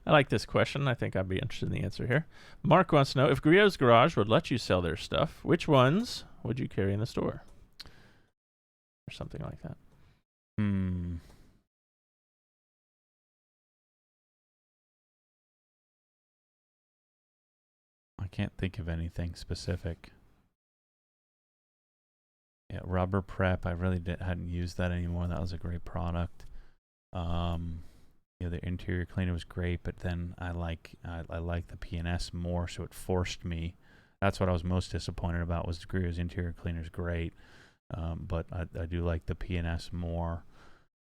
I like this question. I think I'd be interested in the answer here. Mark wants to know, if Griot's Garage would let you sell their stuff, which ones would you carry in the store? Or something like that. I can't think of anything specific. Yeah, Rubber Prep. I really hadn't used that anymore. That was a great product. The interior cleaner was great, but then I like the P&S more, so it forced me. That's what I was most disappointed about, was Grio's interior cleaner is great, but I do like the P&S more.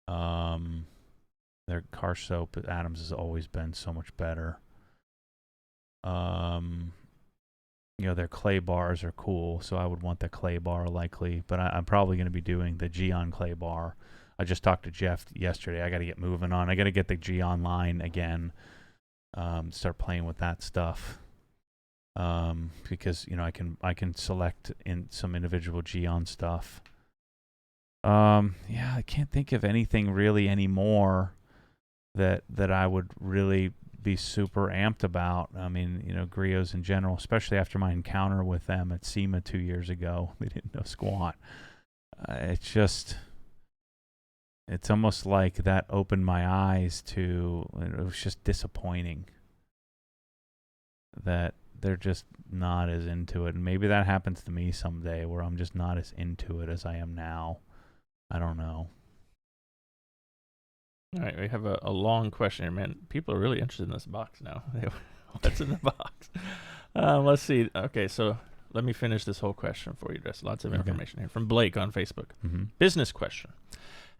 Their car soap at Adams has always been so much better. Their clay bars are cool, so I would want the clay bar likely, but I'm probably going to be doing the Geon clay bar. I just talked to Jeff yesterday. I got to get moving on. I got to get the Geon line again, start playing with that stuff, because I can select in some individual Geon stuff. I can't think of anything really anymore that I would really be super amped about. I mean, Griots in general, especially after my encounter with them at SEMA 2 years ago. They didn't know squat. It's almost like that opened my eyes to, it was just disappointing that they're just not as into it. And maybe that happens to me someday where I'm just not as into it as I am now. I don't know. All right, we have a long question here, man. People are really interested in this box now. What's in the box? Let's see. Okay, so let me finish this whole question for you. There's lots of Okay. information here from Blake on Facebook. Mm-hmm. Business question.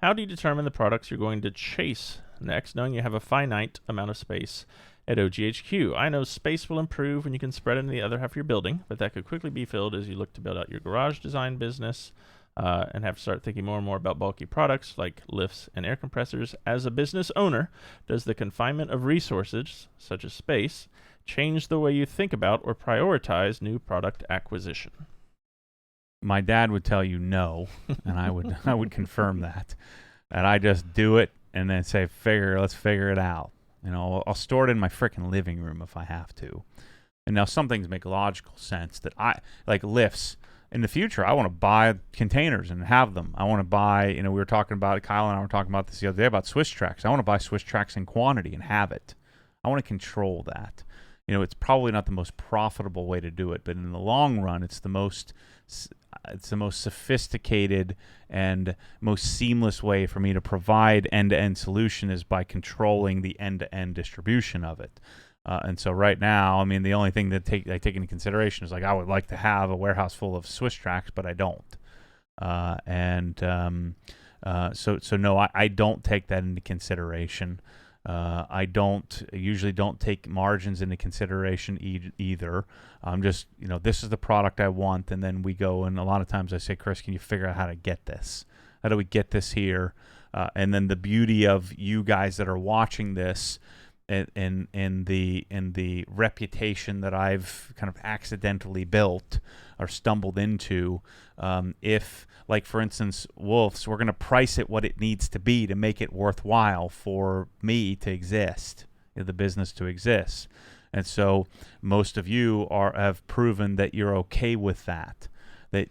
How do you determine the products you're going to chase next, knowing you have a finite amount of space at OGHQ? I know space will improve when you can spread into the other half of your building, but that could quickly be filled as you look to build out your garage design business and have to start thinking more and more about bulky products like lifts and air compressors. As a business owner, does the confinement of resources, such as space, change the way you think about or prioritize new product acquisition? My dad would tell you no, and I would confirm that. And I just do it and then say, let's figure it out. You know, I'll store it in my freaking living room if I have to. And now some things make logical sense that like lifts. In the future, I want to buy containers and have them. I want to buy, we were talking about it, Kyle and I were talking about this the other day about Swiss Tracks. I want to buy Swiss Tracks in quantity and have it. I want to control that. It's probably not the most profitable way to do it, but in the long run, it's the most sophisticated and most seamless way for me to provide end-to-end solution is by controlling the end-to-end distribution of it. And so right now, the only thing that I take into consideration is like I would like to have a warehouse full of Swiss Tracks, but I don't. So no, I don't take that into consideration. I usually don't take margins into consideration either. I'm just, this is the product I want, and then we go, and a lot of times I say, Chris, can you figure out how to get this? How do we get this here? And then the beauty of you guys that are watching this, and the reputation that I've kind of accidentally built or stumbled into, if, like for instance, Wolf's, we're going to price it what it needs to be to make it worthwhile for me to exist, the business to exist. And so most of you have proven that you're okay with that. That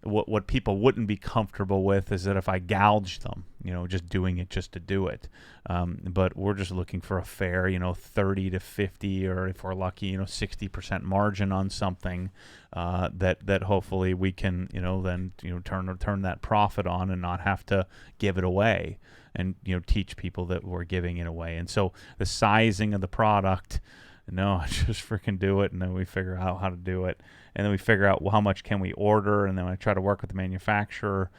what people wouldn't be comfortable with is that if I gouge them, just doing it just to do it. But we're just looking for a fair, 30 to 50, or if we're lucky, 60% margin on something that hopefully we can, then turn that profit on and not have to give it away, and teach people that we're giving it away. And so the sizing of the product, no, I just freaking do it, and then we figure out how to do it. And then we figure out, well, how much can we order, and then I try to work with the manufacturer.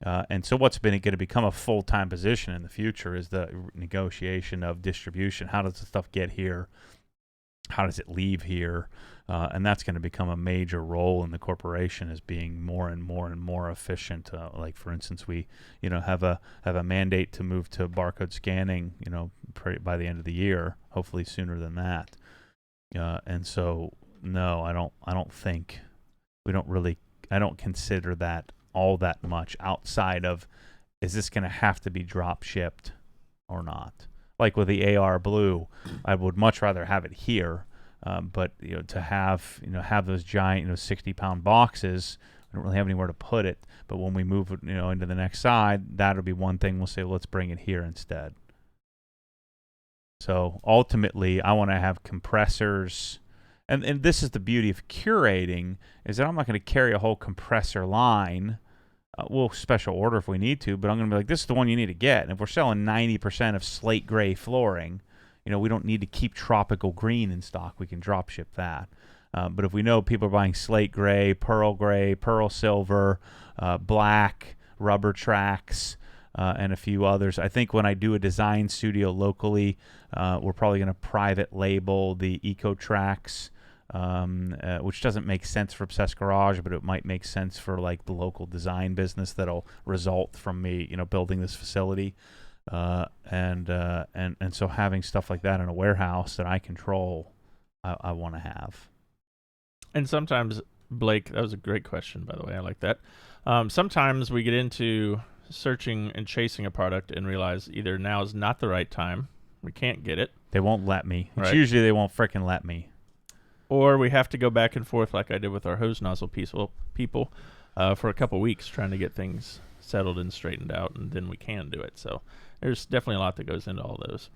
And so what's going to become a full-time position in the future is the negotiation of distribution. How does the stuff get here? How does it leave here? And that's going to become a major role in the corporation as being more and more and more efficient. Like, for instance, we have a mandate to move to barcode scanning, by the end of the year, hopefully sooner than that. And so, no, I don't think I don't consider that all that much outside of, is this going to have to be drop shipped or not? Like with the AR Blue, I would much rather have it here, but to have those giant 60-pound boxes, I don't really have anywhere to put it. But when we move it into the next side, that'll be one thing we'll say, let's bring it here instead. So ultimately, I want to have compressors. And this is the beauty of curating, is that I'm not going to carry a whole compressor line. We'll special order if we need to, but I'm going to be like, this is the one you need to get. And if we're selling 90% of slate gray flooring, we don't need to keep tropical green in stock. We can drop ship that. But if we know people are buying slate gray, pearl silver, black, rubber tracks, and a few others. I think when I do a design studio locally, we're probably going to private label the Eco Tracks, which doesn't make sense for Obsessed Garage, but it might make sense for like the local design business that'll result from me, building this facility. And so having stuff like that in a warehouse that I control, I want to have. And sometimes, Blake, that was a great question, by the way. I like that. Sometimes we get into searching and chasing a product and realize either now is not the right time, we can't get it. They won't let me. It's right. Usually they won't frickin' let me. Or we have to go back and forth like I did with our hose nozzle people for a couple weeks trying to get things settled and straightened out, and then we can do it. So there's definitely a lot that goes into all those.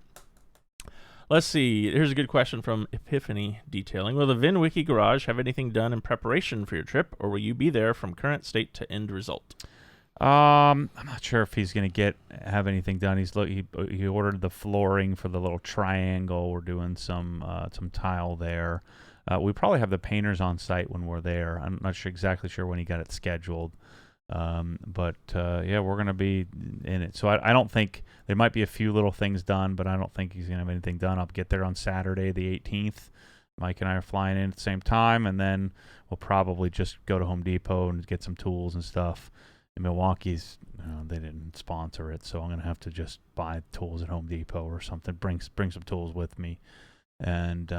Let's see. Here's a good question from Epiphany Detailing. Will the VinWiki Garage have anything done in preparation for your trip, or will you be there from current state to end result? I'm not sure if he's going to have anything done. He ordered the flooring for the little triangle. We're doing some tile there. We probably have the painters on site when we're there. I'm not exactly sure when he got it scheduled. But yeah, we're going to be in it. So I don't think there might be a few little things done, but I don't think he's going to have anything done. I'll get there on Saturday, the 18th. Mike and I are flying in at the same time, and then we'll probably just go to Home Depot and get some tools and stuff. In Milwaukee's, they didn't sponsor it, so I'm going to have to just buy tools at Home Depot or something. Bring some tools with me. And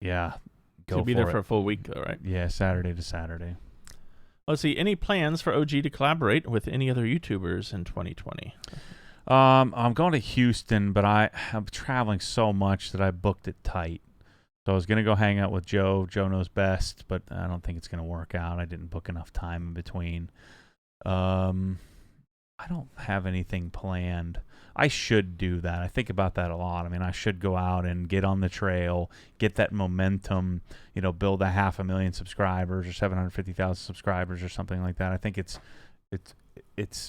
yeah. You'll be there for a full week, though, right? Yeah, Saturday to Saturday. Let's see. Any plans for OG to collaborate with any other YouTubers in 2020? I'm going to Houston, but I'm traveling so much that I booked it tight. So I was going to go hang out with Joe. Joe knows best, but I don't think it's going to work out. I didn't book enough time in between. I don't have anything planned. I should do that. I think about that a lot. I mean, I should go out and get on the trail, get that momentum, build 500,000 subscribers or 750,000 subscribers or something like that. I think it's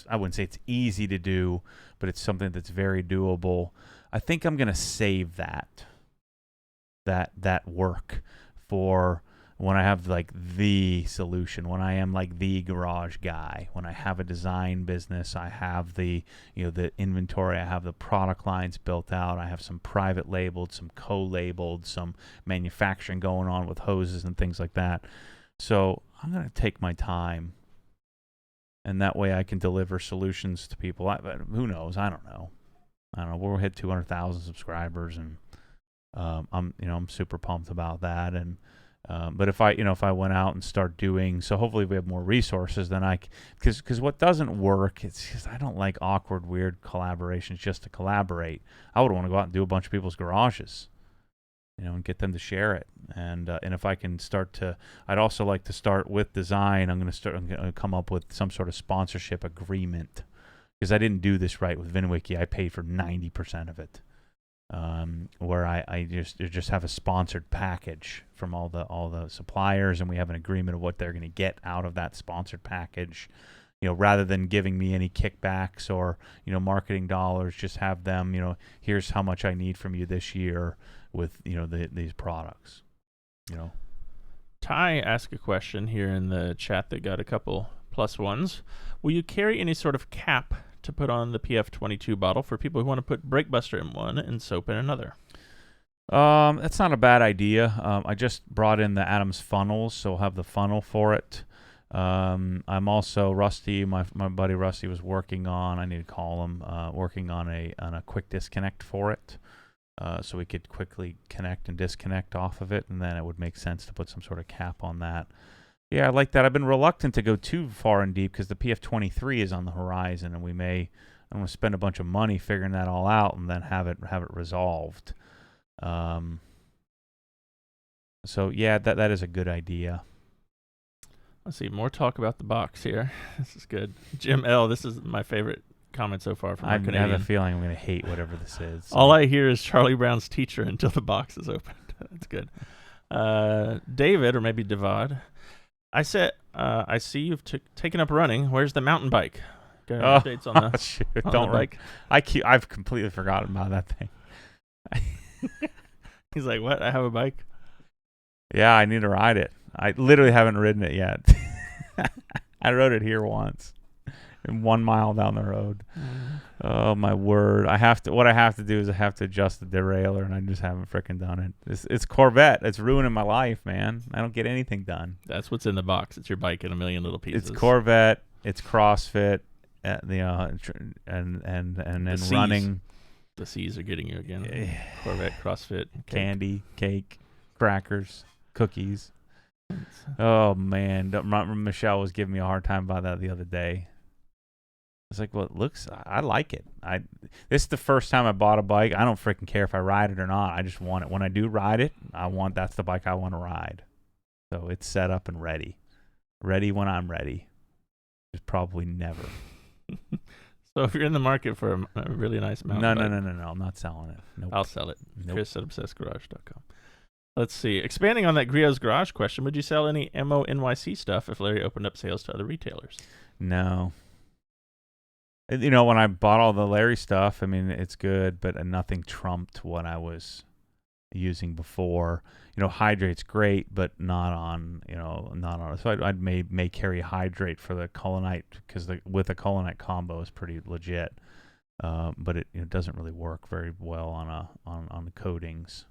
I wouldn't say it's easy to do, but it's something that's very doable. I think I'm going to save that work for when I have like the solution, when I am like the garage guy, when I have a design business, I have the inventory, I have the product lines built out, I have some private labeled, some co-labeled, some manufacturing going on with hoses and things like that. So I'm going to take my time, and that way I can deliver solutions to people. Who knows? I don't know. We'll hit 200,000 subscribers, and I'm super pumped about that. And but if I went out and start doing, so hopefully we have more resources than because what doesn't work, it's just I don't like awkward, weird collaborations just to collaborate. I would want to go out and do a bunch of people's garages, and get them to share it. And if I can I'd also like to start with design. I'm going to come up with some sort of sponsorship agreement, because I didn't do this right with VinWiki. I paid for 90% of it. Where I just have a sponsored package from all the suppliers, and we have an agreement of what they're going to get out of that sponsored package. Rather than giving me any kickbacks or marketing dollars, just have them. Here's how much I need from you this year with these products. Ty asked a question here in the chat that got a couple +1s. Will you carry any sort of cap to put on the PF22 bottle for people who want to put Brake Buster in one and soap in another? That's not a bad idea. I just brought in the Adams funnels, so I'll have the funnel for it. I'm also Rusty, my buddy Rusty was working on, I need to call him, working on a quick disconnect for it. So we could quickly connect and disconnect off of it, and then it would make sense to put some sort of cap on that. Yeah, I like that. I've been reluctant to go too far and deep because the PF23 is on the horizon, and I'm going to spend a bunch of money figuring that all out and then have it resolved. So yeah, that is a good idea. Let's see, more talk about the box here. This is good. Jim L., this is my favorite comment so far from our Canadian. I have a feeling I'm going to hate whatever this is. All I hear is Charlie Brown's teacher until the box is opened. That's good. David, or maybe Devad, I see you've taken up running. Where's the mountain bike? Got any updates on the, shoot, on don't the bike? I've completely forgotten about that thing. He's like, what? I have a bike? Yeah, I need to ride it. I literally haven't ridden it yet. I rode it here once, 1 mile down the road. Oh my word! What I have to do is I have to adjust the derailleur, and I just haven't freaking done it. It's Corvette. It's ruining my life, man. I don't get anything done. That's what's in the box. It's your bike in a million little pieces. It's Corvette. It's CrossFit. And then running. The C's are getting you again. Corvette, CrossFit, candy, cake, crackers, cookies. Oh man, Michelle was giving me a hard time about that the other day. It's like, well, I like it. This is the first time I bought a bike. I don't freaking care if I ride it or not. I just want it. When I do ride it, that's the bike I want to ride. So it's set up and ready. Ready when I'm ready. Just probably never. So if you're in the market for a really nice mountain bike. No. I'm not selling it. Nope. I'll sell it. Nope. Chris at obsessedgarage.com. Let's see. Expanding on that Griot's Garage question, would you sell any MO NYC stuff if Larry opened up sales to other retailers? No. When I bought all the Larry stuff, I mean, it's good, but nothing trumped what I was using before. Hydrate's great, but not on. So I'd may carry Hydrate for the Culinite because with the Culinite combo is pretty legit. But it doesn't really work very well on the coatings.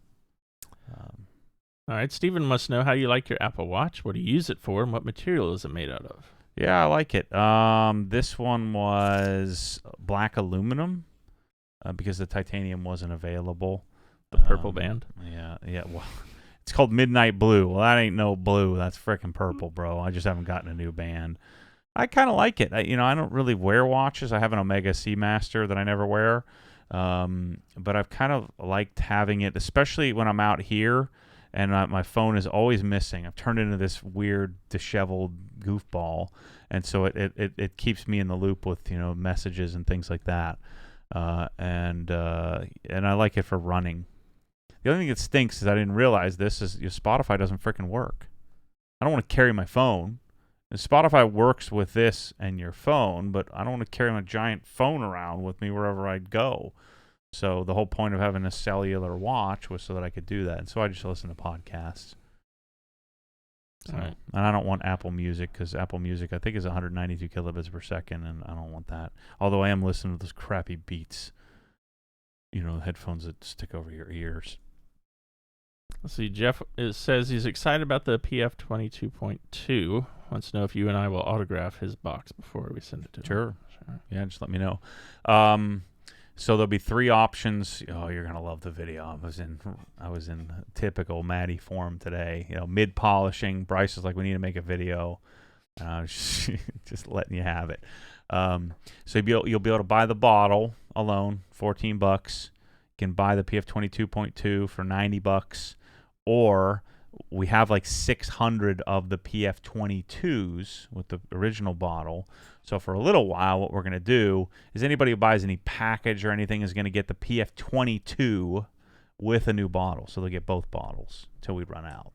All right, Stephen must know how you like your Apple Watch. What do you use it for, and what material is it made out of? Yeah, I like it. This one was black aluminum because the titanium wasn't available. The purple band? Yeah. Well, it's called Midnight Blue. Well, that ain't no blue. That's freaking purple, bro. I just haven't gotten a new band. I kind of like it. I don't really wear watches. I have an Omega Seamaster that I never wear. But I've kind of liked having it, especially when I'm out here and my phone is always missing. I've turned into this weird, disheveled goofball, and so it keeps me in the loop with messages and things like that. And I like it for running. The only thing that stinks is I didn't realize this is Spotify doesn't freaking work. I don't want to carry my phone. And Spotify works with this and your phone, but I don't want to carry my giant phone around with me wherever I go. So the whole point of having a cellular watch was so that I could do that. And so I just listen to podcasts. So, right. And I don't want Apple Music because Apple Music I think is 192 kilobits per second, and I don't want that. Although I am listening to those crappy Beats, headphones that stick over your ears. Let's see. Jeff says he's excited about the PF 22.2. Wants to know if you and I will autograph his box before we send it to him. Sure. Yeah, just let me know. So there'll be 3 options. Oh, you're gonna love the video. I was in typical Maddie form today. Mid polishing. Bryce is like, we need to make a video. Just letting you have it. So you'll be able to buy the bottle alone, $14. You can buy the PF 22.2 for $90, or we have like 600 of the PF 22s with the original bottle. So for a little while, what we're going to do is anybody who buys any package or anything is going to get the PF 22 with a new bottle. So they'll get both bottles until we run out.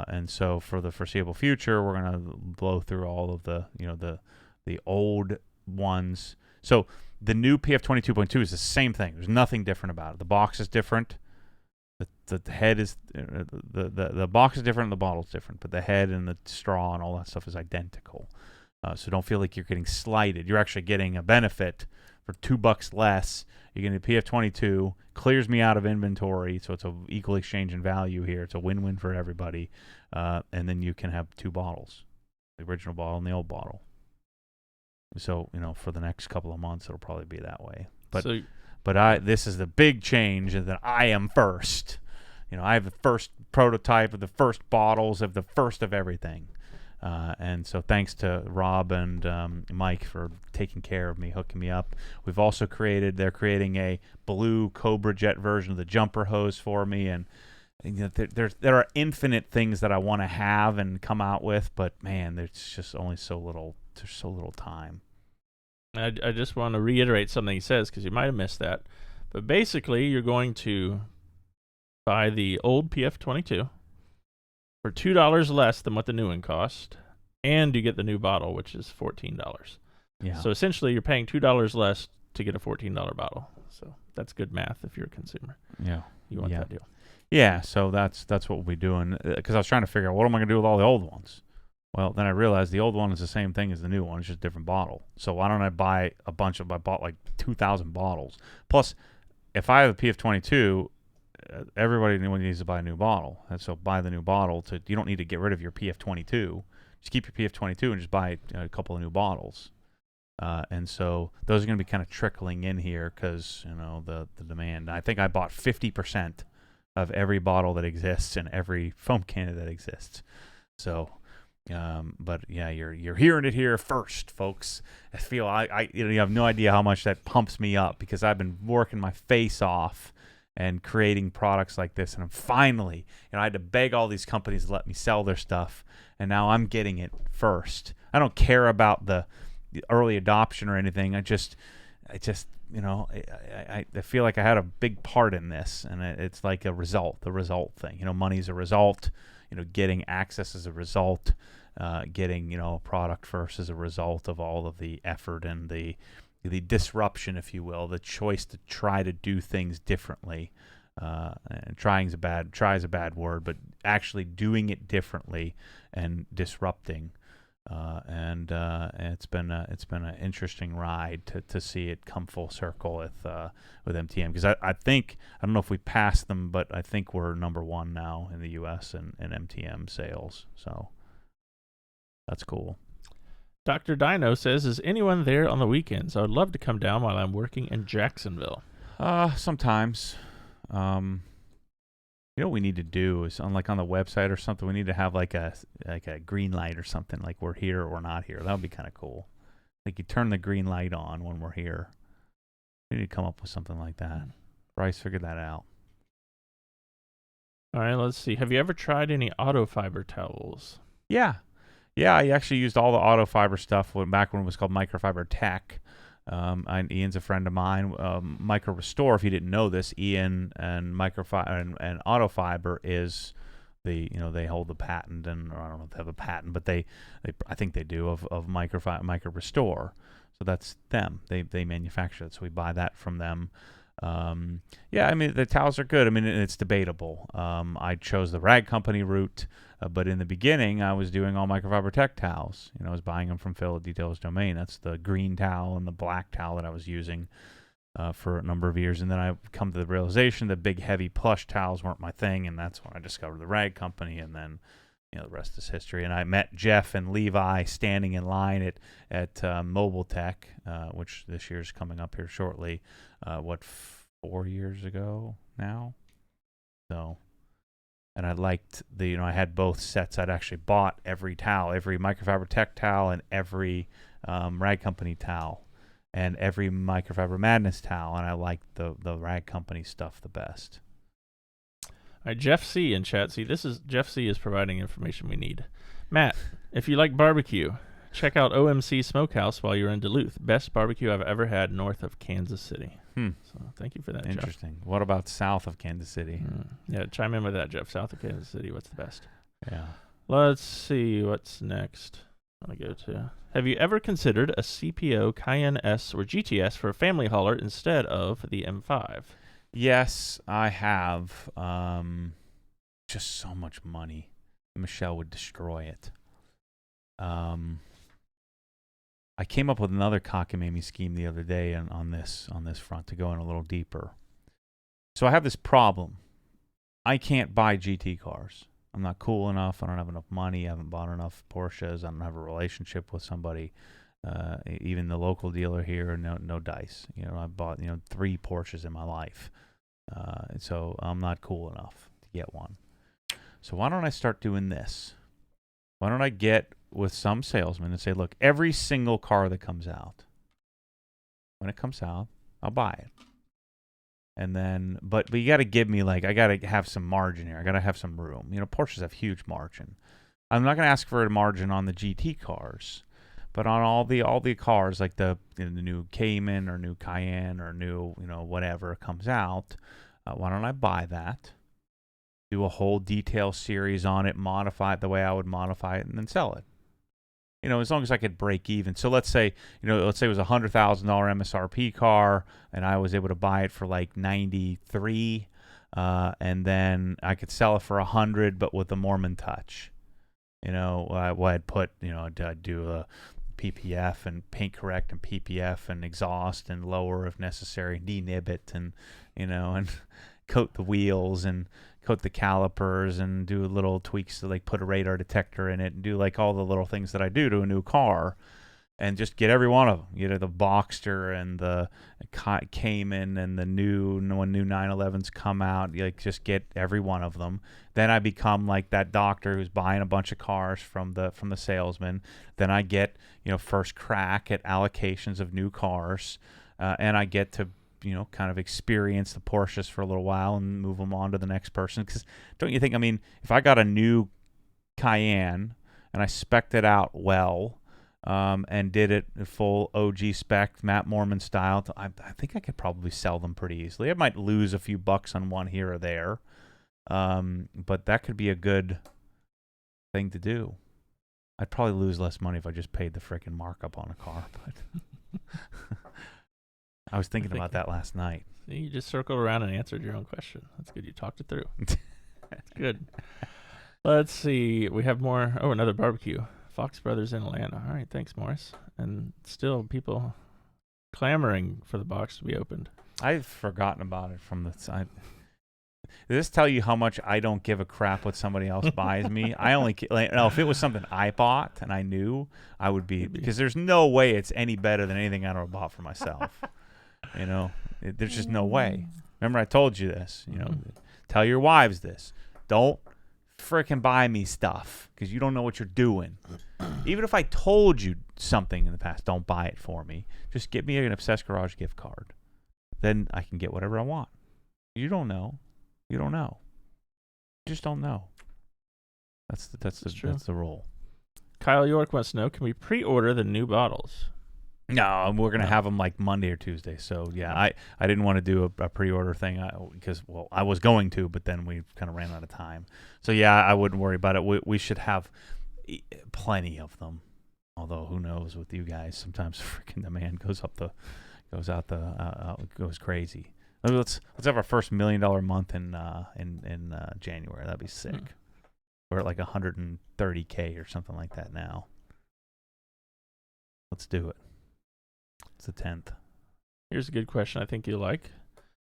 And so for the foreseeable future, we're going to blow through all of the old ones. So the new PF 22.2 is the same thing. There's nothing different about it. The box is different. The head is the box is different and the bottle's different, but the head and the straw and all that stuff is identical. So don't feel like you're getting slighted. You're actually getting a benefit for $2 less. You're getting the PF 22, clears me out of inventory, so it's an equal exchange in value here. It's a win-win for everybody. And then you can have 2 bottles, the original bottle and the old bottle. So for the next couple of months, it'll probably be that way. But this is the big change, is that I am first. I have the first prototype of the first bottles of the first of everything. And so thanks to Rob and Mike for taking care of me, hooking me up. We've also they're creating a blue Cobra Jet version of the jumper hose for me. And there are infinite things that I want to have and come out with, but man, there's just only so little time. I just want to reiterate something he says because you might have missed that. But basically, you're going to buy the old PF 22 for $2 less than what the new one cost, and you get the new bottle, which is $14. Yeah. So essentially, you're paying $2 less to get a $14 bottle. So that's good math if you're a consumer. Yeah. You want that deal. Yeah, so that's what we'll be doing, because I was trying to figure out what am I going to do with all the old ones. Well, then I realized the old one is the same thing as the new one. It's just a different bottle. So why don't I buy I bought like 2,000 bottles. Plus, if I have a PF22, everybody needs to buy a new bottle. And so buy the new bottle. You don't need to get rid of your PF22. Just keep your PF22 and just buy a couple of new bottles. And so those are going to be kind of trickling in here because, the demand. I think I bought 50% of every bottle that exists and every foam can that exists. So... but yeah, you're hearing it here first, folks. I feel you have no idea how much that pumps me up because I've been working my face off and creating products like this, and I'm finally, I had to beg all these companies to let me sell their stuff, and now I'm getting it first. I don't care about the early adoption or anything. I just I feel like I had a big part in this, and it's like the result thing. Money's a result. Getting access is a result. Getting a product first is a result of all of the effort and the disruption, if you will, the choice to try to do things differently. And try is a bad word, but actually doing it differently and disrupting. And it's been an interesting ride to see it come full circle with MTM, because I think, I don't know if we passed them, but I think we're number one now in the U.S. in MTM sales. So that's cool. Dr. Dino says, is anyone there on the weekends? I would love to come down while I'm working in Jacksonville. Sometimes. You know what we need to do is on the website or something, we need to have like a green light or something, like we're here or we're not here. That would be kind of cool. Like you turn the green light on when we're here. We need to come up with something like that. Bryce figured that out. All right, let's see. Have you ever tried any auto fiber towels? Yeah. I actually used all the auto fiber stuff back when it was called Microfiber Tech. Ian's a friend of mine. Micro Restore, if you didn't know this, Ian and Microfiber and Auto Fiber is they hold the patent, and or I don't know if they have a patent, but they I think they do of Micro Restore. So that's them. They manufacture it, so we buy that from them. Yeah, I mean the towels are good. I mean it's debatable. I chose the Rag Company route, but in the beginning I was doing all Microfiber Tech towels. I was buying them from Phil at Details Domain. That's the green towel and the black towel that I was using for a number of years. And then I come to the realization that big heavy plush towels weren't my thing, and that's when I discovered the Rag Company, and then the rest is history. And I met Jeff and Levi standing in line at Mobile Tech, which this year's coming up here shortly. 4 years ago now? So, and I liked I had both sets. I'd actually bought every towel, every Microfiber Tech towel, and every Rag Company towel, and every Microfiber Madness towel, and I liked the Rag Company stuff the best. All right, Jeff C. in chat. See, Jeff C. is providing information we need. Matt, if you like barbecue, check out OMC Smokehouse while you're in Duluth. Best barbecue I've ever had north of Kansas City. So thank you for that, Interesting. Jeff. What about south of Kansas City? Yeah, chime in with that, Jeff. South of Kansas City, what's the best? Yeah. Let's see what's next. I want to go to. Have you ever considered a CPO Cayenne S or GTS for a family hauler instead of the M5? Yes, I have. Just so much money. Michelle would destroy it. I came up with another cockamamie scheme the other day on this front to go in a little deeper. So I have this problem. I can't buy GT cars. I'm not cool enough. I don't have enough money. I haven't bought enough Porsches. I don't have a relationship with somebody. Even the local dealer here, no dice. I bought 3 Porsches in my life. So I'm not cool enough to get one. So why don't I start doing this? Why don't I get with some salesman and say, look, every single car that comes out, when it comes out, I'll buy it. And then, but you got to give me I got to have some margin here. I got to have some room. Porsches have huge margin. I'm not going to ask for a margin on the GT cars, but on all the cars like the new Cayman or new Cayenne or new whatever comes out, why don't I buy that? Do a whole detail series on it, modify it the way I would modify it, and then sell it. As long as I could break even. So let's say it was a $100,000 MSRP car, and I was able to buy it for like 93, and then I could sell it for 100, but with the Mormon touch. I'd put, I'd do a PPF and paint correct and PPF and exhaust and lower if necessary, denib it and coat the wheels and coat the calipers and do little tweaks to put a radar detector in it and do all the little things that I do to a new car, and just get every one of them. The Boxster and the Cayman and the when new 911s come out, just get every one of them. Then I become like that doctor who's buying a bunch of cars from the salesman. Then I get first crack at allocations of new cars, and I get to kind of experience the Porsches for a little while and move them on to the next person. Because don't you think, if I got a new Cayenne and I spec'd it out well, and did it full OG spec, Matt Mormon style, I think I could probably sell them pretty easily. I might lose a few bucks on one here or there, but that could be a good thing to do. I'd probably lose less money if I just paid the frickin' markup on a car, but I was thinking about that last night. See, you just circled around and answered your own question. That's good. You talked it through. That's good. Let's see. We have more. Oh, another barbecue. Fox Brothers in Atlanta. All right. Thanks, Morris. And still people clamoring for the box to be opened. I've forgotten about it from the side. Does this tell you how much I don't give a crap what somebody else buys me? I only if it was something I bought and I knew, I would be, because there's no way it's any better than anything I ever bought for myself. There's just no way. Remember, I told you this. Tell your wives this. Don't frickin' buy me stuff because you don't know what you're doing. Even if I told you something in the past, don't buy it for me. Just get me an Obsessed Garage gift card. Then I can get whatever I want. You don't know. You don't know. You just don't know. That's the rule. Kyle York wants to know, can we pre-order the new bottles? No, we're going to have them like Monday or Tuesday. So, yeah, I didn't want to do a pre-order thing because I was going to, but then we kind of ran out of time. So, yeah, I wouldn't worry about it. We should have plenty of them. Although, who knows with you guys, sometimes freaking demand goes crazy. Let's have our first $1 million month in January. That'd be sick. We're at like 130K or something like that now. Let's do it. It's the 10th. Here's a good question I think you'll like.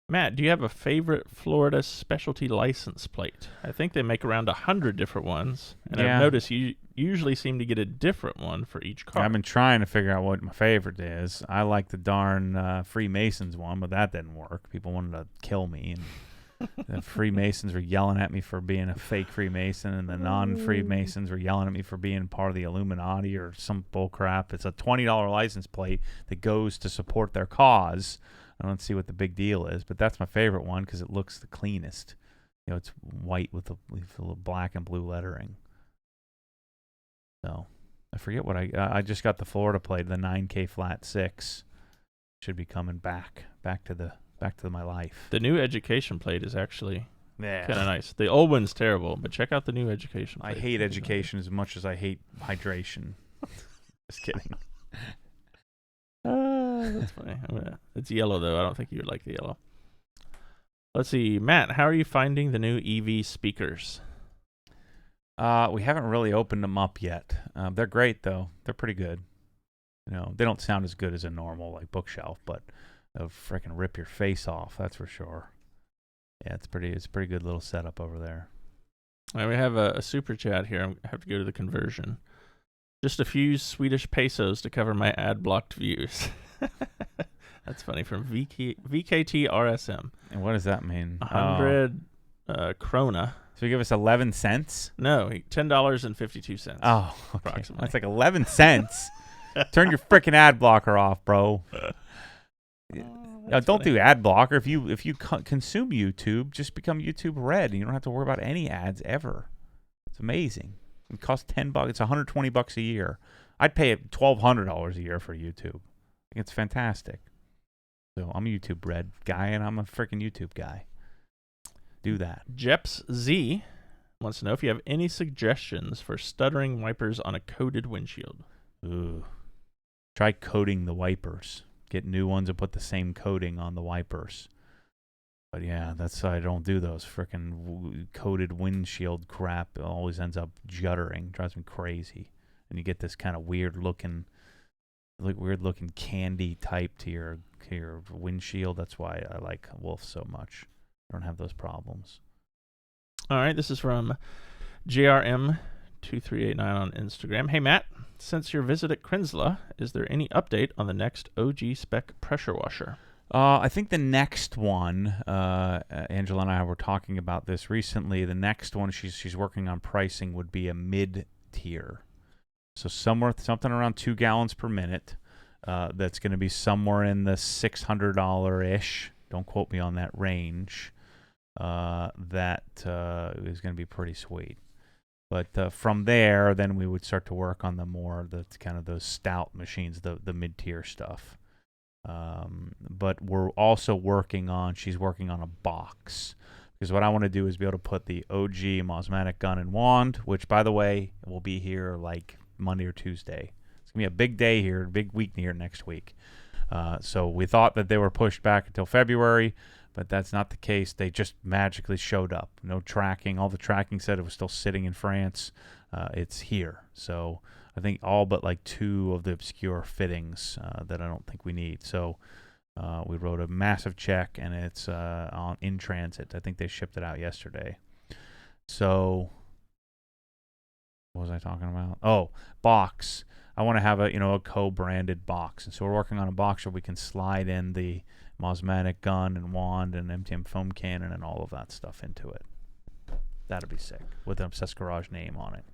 Matt, do you have a favorite Florida specialty license plate? I think they make around 100 different ones, and I've noticed you usually seem to get a different one for each car. I've been trying to figure out what my favorite is. I like the darn Freemasons one, but that didn't work. People wanted to kill me, and the Freemasons were yelling at me for being a fake Freemason, and the non-Freemasons were yelling at me for being part of the Illuminati or some bull crap. It's a $20 license plate that goes to support their cause. I don't see what the big deal is, but that's my favorite one because it looks the cleanest. It's white with a little black and blue lettering. So I forget what I just got the Florida plate, the 9K flat 6. Should be coming back to my life. The new education plate is actually kind of nice. The old one's terrible, but check out the new education plate. I hate education as much as I hate hydration. Just kidding. That's funny. It's yellow, though. I don't think you would like the yellow. Let's see. Matt, how are you finding the new EV speakers? We haven't really opened them up yet. They're great, though. They're pretty good. They don't sound as good as a normal like bookshelf, but they'll freaking rip your face off. That's for sure. Yeah, it's a pretty good little setup over there. All right, we have a super chat here. I have to go to the conversion. Just a few Swedish pesos to cover my ad-blocked views. That's funny. From VKT RSM. And what does that mean? 100 krona. So you give us 11 cents? No, $10.52. Oh, okay. Approximately. That's like 11 cents. Turn your freaking ad blocker off, bro. Don't do ad blocker. If you consume YouTube, just become YouTube Red, and you don't have to worry about any ads ever. It's amazing. It costs $10. It's $120 a year. I'd pay $1,200 a year for YouTube. It's fantastic. So I'm a YouTube Red guy, and I'm a freaking YouTube guy. Do that. Jeps Z wants to know if you have any suggestions for stuttering wipers on a coated windshield. Ooh. Try coating the wipers. Get new ones and put the same coating on the wipers. But yeah, I don't do those freaking coated windshield crap. It always ends up juddering. Drives me crazy. And you get this kind of weird looking candy type to your windshield. That's why I like Wolf so much. I don't have those problems. All right, this is from JRM2389 on Instagram. Hey, Matt, since your visit at Krinsla, is there any update on the next OG spec pressure washer? I think the next one, Angela and I were talking about this recently. The next one she's working on pricing would be a mid-tier. So something around 2 gallons per minute. That's going to be somewhere in the $600-ish. Don't quote me on that range. That is going to be pretty sweet. But from there, then we would start to work on the kind of those stout machines, the mid-tier stuff. But we're also she's working on a box. Because what I want to do is be able to put the OG Mosmatic gun and wand, which, by the way, will be here like Monday or Tuesday. It's going to be a big day here, a big week here next week. So we thought that they were pushed back until February, but that's not the case. They just magically showed up. No tracking. All the tracking said it was still sitting in France. It's here. So I think all but like 2 of the obscure fittings that I don't think we need. So we wrote a massive check, and it's in transit. I think they shipped it out yesterday. So what was I talking about? Oh, box. I want to have a co-branded box, and so we're working on a box where we can slide in the Mosmatic gun and wand and MTM foam cannon and all of that stuff into it. That'd be sick with an Obsessed Garage name on it.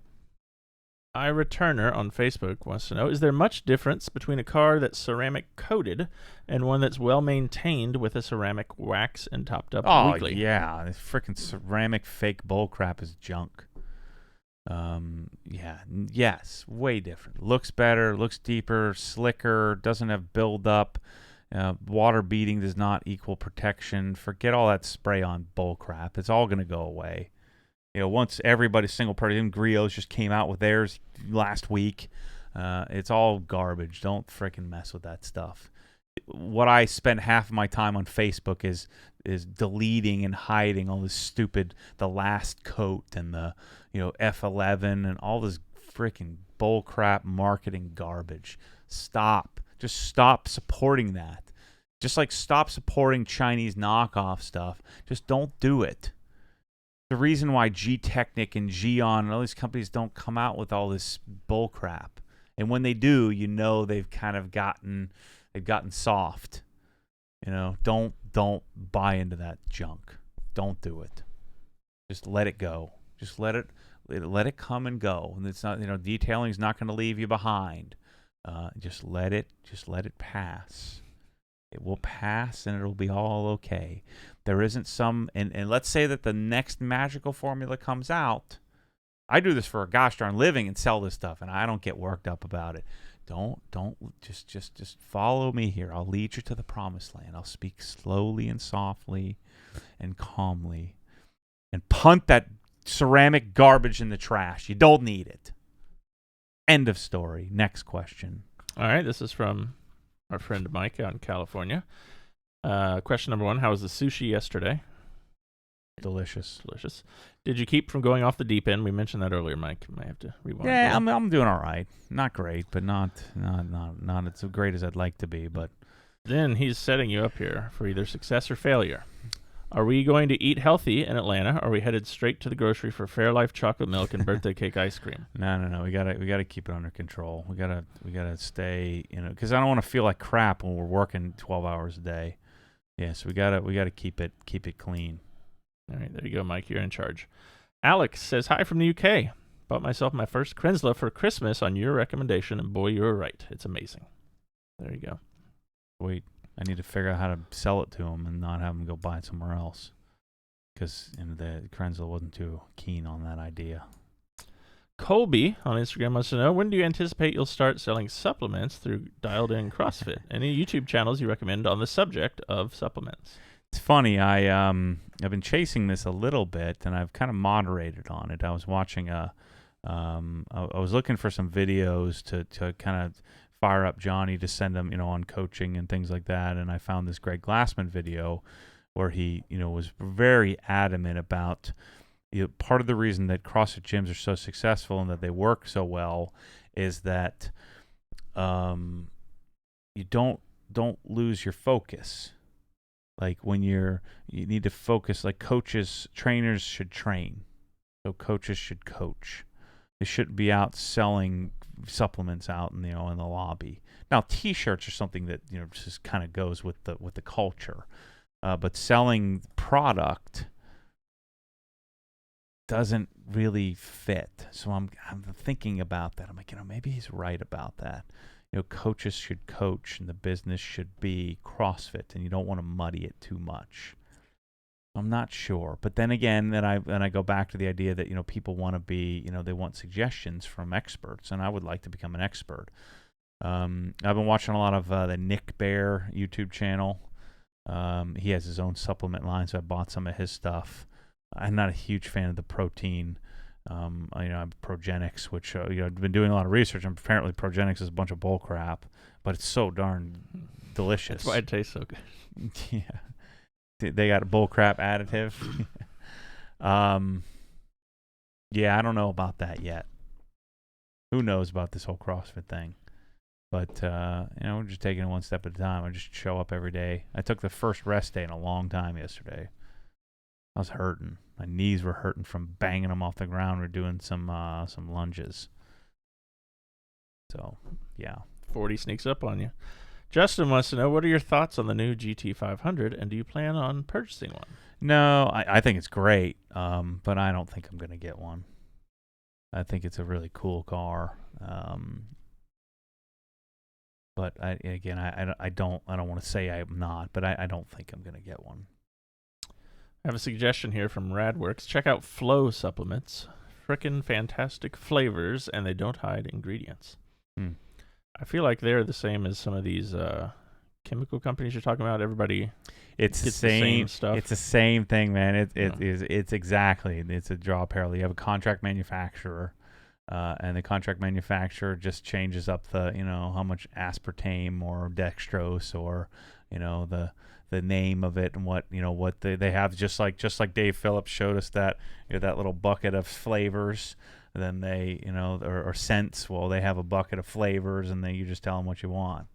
iReturner on Facebook wants to know, is there much difference between a car that's ceramic coated and one that's well maintained with a ceramic wax and topped up weekly? Oh, yeah. This freaking ceramic fake bull crap is junk. Yes, way different. Looks better, looks deeper, slicker, doesn't have buildup. Water beating does not equal protection. Forget all that spray-on bull crap. It's all going to go away. Once everybody's single party, even Griot's just came out with theirs last week. It's all garbage. Don't freaking mess with that stuff. What I spent half of my time on Facebook is deleting and hiding all this stupid, the last coat and the F11 and all this freaking bullcrap marketing garbage. Stop. Just stop supporting that. Just like stop supporting Chinese knockoff stuff. Just don't do it. The reason why G-Technic and Geon and all these companies don't come out with all this bullcrap. And when they do, they've kind of gotten soft. Don't buy into that junk. Don't do it. Just let it go. Just let it come and go. And it's not, detailing is not going to leave you behind. Just let it pass. It will pass and it'll be all okay. There isn't some, and let's say that the next magical formula comes out. I do this for a gosh darn living and sell this stuff, and I don't get worked up about it. Just follow me here. I'll lead you to the promised land. I'll speak slowly and softly and calmly and punt that ceramic garbage in the trash. You don't need it. End of story. Next question. All right, this is from our friend Mike out in California. Question number 1, how was the sushi yesterday? Delicious. Did you keep from going off the deep end? We mentioned that earlier, Mike. You might have to rewind. Yeah, I'm doing all right. Not great, but not as great as I'd like to be. But then he's setting you up here for either success or failure. Are we going to eat healthy in Atlanta, or are we headed straight to the grocery for Fairlife chocolate milk and birthday cake ice cream? No. We gotta keep it under control. We gotta stay, because I don't want to feel like crap when we're working 12 hours a day. Yeah, so we gotta keep it clean. All right, there you go, Mike. You're in charge. Alex says, hi from the UK. Bought myself my first Krensla for Christmas on your recommendation, and boy, you were right. It's amazing. There you go. Wait, I need to figure out how to sell it to him and not have him go buy it somewhere else. Because the Krensla wasn't too keen on that idea. Colby on Instagram wants to know, when do you anticipate you'll start selling supplements through Dialed In CrossFit? Any YouTube channels you recommend on the subject of supplements? It's funny. I've been chasing this a little bit, and I've kind of moderated on it. I was watching I was looking for some videos to kind of fire up Johnny to send him, on coaching and things like that. And I found this Greg Glassman video where he, was very adamant about, part of the reason that CrossFit gyms are so successful and that they work so well is that you don't lose your focus. Like when you need to focus, like trainers should train. So coaches should coach. They shouldn't be out selling supplements out in the lobby. Now T-shirts are something that just kind of goes with the culture, but selling product doesn't really fit. So I'm thinking about that. I'm like, maybe he's right about that. Coaches should coach, and the business should be CrossFit, and you don't want to muddy it too much. I'm not sure, but then again, I go back to the idea that people want to be, they want suggestions from experts, and I would like to become an expert. I've been watching a lot of the Nick Bear YouTube channel. He has his own supplement line, so I bought some of his stuff. I'm not a huge fan of the protein I have Progenics, which I've been doing a lot of research, and apparently Progenics is a bunch of bull crap, but it's so darn delicious. That's why it tastes so good. Yeah, they got a bull crap additive. Yeah, I don't know about that yet. Who knows about this whole CrossFit thing? But we're just taking it one step at a time. I just show up every day. I took the first rest day in a long time yesterday. I was hurting. My knees were hurting from banging them off the ground. We're doing some lunges. So, yeah. 40 sneaks up on you. Justin wants to know, what are your thoughts on the new GT500, and do you plan on purchasing one? No, I think it's great, but I don't think I'm going to get one. I think it's a really cool car. But I don't want to say I'm not, but I don't think I'm going to get one. I have a suggestion here from Radworks. Check out Flow supplements. Frickin' fantastic flavors, and they don't hide ingredients. I feel like they're the same as some of these chemical companies you're talking about. Everybody it's gets the same stuff. It's the same thing, man. It's exactly. It's a draw parallel. You have a contract manufacturer, and the contract manufacturer just changes up the how much aspartame or dextrose or the name of it and what they have, just like Dave Phillips showed us that that little bucket of flavors. Then they or scents. Well, they have a bucket of flavors, and then you just tell them what you want,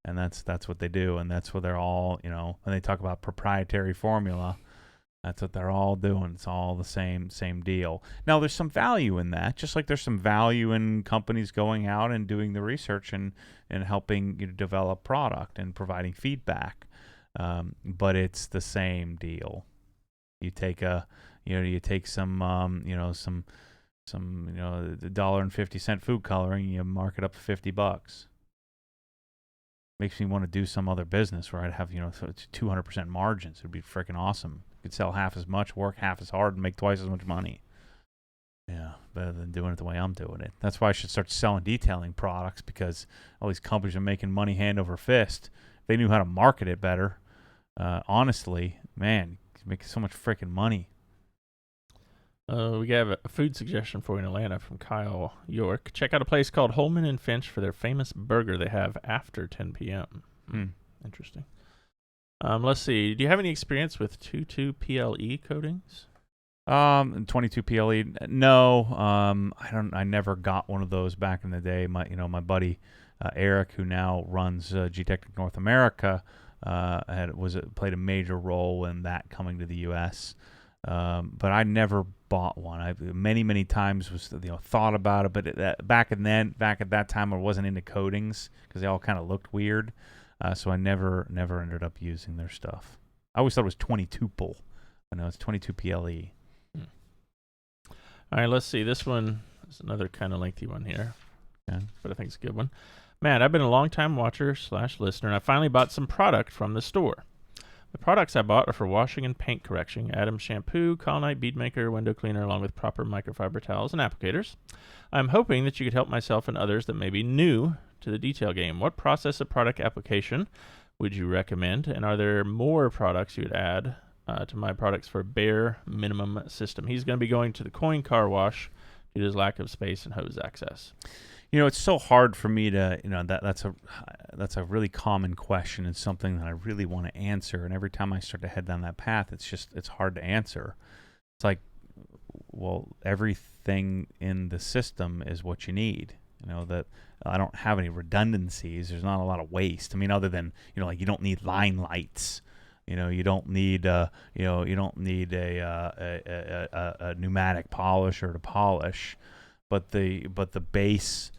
and that's what they do, and that's what they're all when they talk about proprietary formula, that's what they're all doing. It's all the same deal. Now, there's some value in that, just like there's some value in companies going out and doing the research and helping develop product and providing feedback. But it's the same deal. You take some $1.50 food coloring, you mark it up for $50. Makes me want to do some other business where I'd have 200% margins. It'd be freaking awesome. You could sell half as much, work half as hard, and make twice as much money. Yeah, better than doing it the way I'm doing it. That's why I should start selling detailing products, because all these companies are making money hand over fist. If they knew how to market it better, honestly, man, you could make so much freaking money. We have a food suggestion for you in Atlanta from Kyle York. Check out a place called Holman and Finch for their famous burger they have after 10 p.m. Interesting. Let's see. Do you have any experience with 22 PLE coatings? 22 PLE? No. I never got one of those back in the day. My buddy Eric, who now runs G-Technic North America, played a major role in that coming to the U.S. But I never bought one. I many times was thought about it, but back at that time I wasn't into coatings because they all kind of looked weird. So I never ended up using their stuff. I always thought it was 22 pull. I know it's 22 PLE. All right, let's see. This one is another kind of lengthy one here, but I think it's a good one. Matt, I've been a long-time watcher / listener, and I finally bought some product from the store. The products I bought are for washing and paint correction: Adams shampoo, Colonite bead maker, window cleaner, along with proper microfiber towels and applicators. I'm hoping that you could help myself and others that may be new to the detail game. What process of product application would you recommend, and are there more products you would add to my products for bare minimum system? He's going to be going to the Coin Car Wash due to his lack of space and hose access. It's so hard for me to, that's a really common question and something that I really want to answer. And every time I start to head down that path, it's hard to answer. It's like, well, everything in the system is what you need. That I don't have any redundancies. There's not a lot of waste. I mean, other than, like you don't need line lights. You don't need a pneumatic polisher to polish, but the base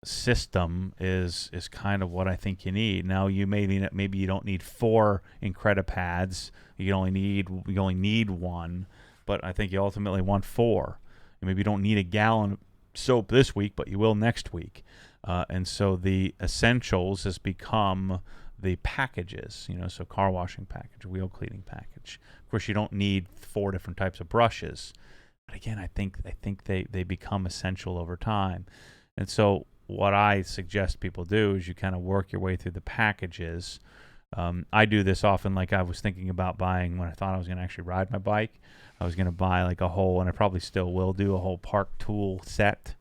system is kind of what I think you need. Now you maybe you don't need 4 Incredipads. You only need 1, but I think you ultimately want 4. And maybe you don't need a gallon of soap this week, but you will next week. And so the essentials has become the packages, so car washing package, wheel cleaning package. Of course, you don't need 4 different types of brushes, but again, I think they become essential over time. And so what I suggest people do is you kind of work your way through the packages, I do this often. Like I was thinking about buying when I thought I was going to actually ride my bike. I was going to buy like a whole, and I probably still will do a whole park tool set.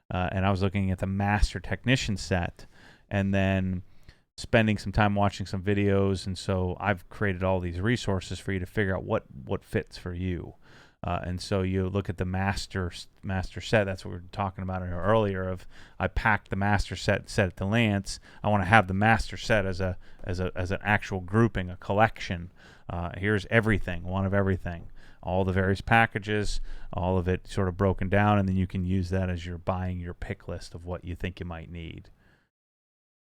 And I was looking at the Master Technician set, and then spending some time watching some videos. And so I've created all these resources for you to figure out what fits for you. And so you look at the master set. That's what we were talking about earlier. Of I packed the master set it to Lance. I want to have the master set as an actual grouping, a collection. Here's everything, one of everything, all the various packages, all of it sort of broken down, and then you can use that as you're buying your pick list of what you think you might need.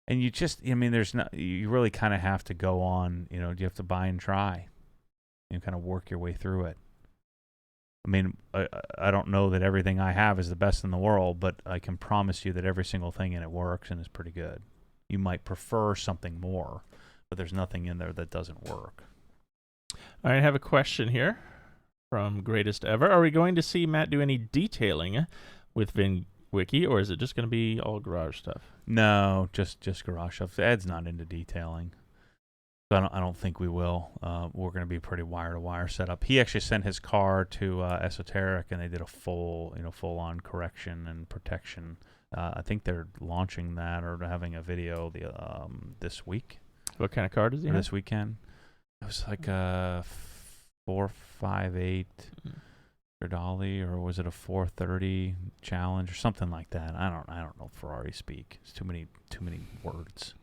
And you just, I mean, you really kind of have to go on. You have to buy and try, and kind of work your way through it. I mean, I don't know that everything I have is the best in the world, but I can promise you that every single thing in it works and is pretty good. You might prefer something more, but there's nothing in there that doesn't work. I have a question here from Greatest Ever. Are we going to see Matt do any detailing with VinWiki, or is it just going to be all garage stuff? No, just garage stuff. Ed's not into detailing. So I don't think we will. We're going to be pretty wire-to-wire setup. He actually sent his car to Esoteric, and they did a full-on correction and protection. I think they're launching that or having a video this week. What kind of car does he have? This weekend. It was like a 458 Dolly, or was it a 430 Challenge or something like that? I don't know Ferrari speak. It's too many words.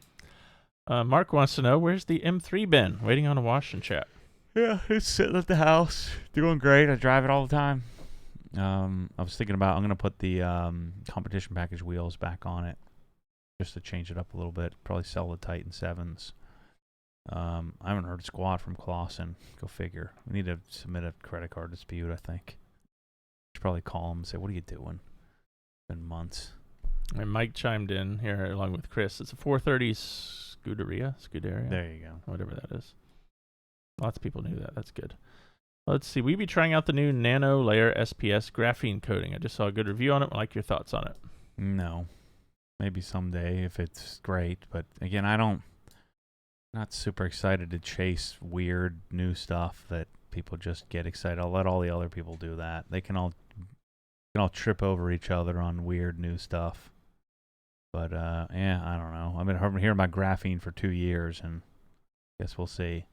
Mark wants to know, where's the M3 been? Waiting on a wash and chat. Yeah, it's sitting at the house, doing great. I drive it all the time. I was thinking about I'm going to put the competition package wheels back on it just to change it up a little bit. Probably sell the Titan 7s. I haven't heard squat from Clausen. Go figure. We need to submit a credit card dispute, I think. Should probably call him and say, what are you doing? It's been months. And Mike chimed in here along with Chris. It's a 430 Scuderia. There you go. Whatever that is. Lots of people knew that. That's good. Let's see. We be trying out the new Nano Layer SPS graphene coating. I just saw a good review on it. I like your thoughts on it. No. Maybe someday if it's great. But again, not super excited to chase weird new stuff that people just get excited. I'll let all the other people do that. They can all trip over each other on weird new stuff. But yeah, I don't know. I've been hearing about graphene for 2 years, and guess we'll see.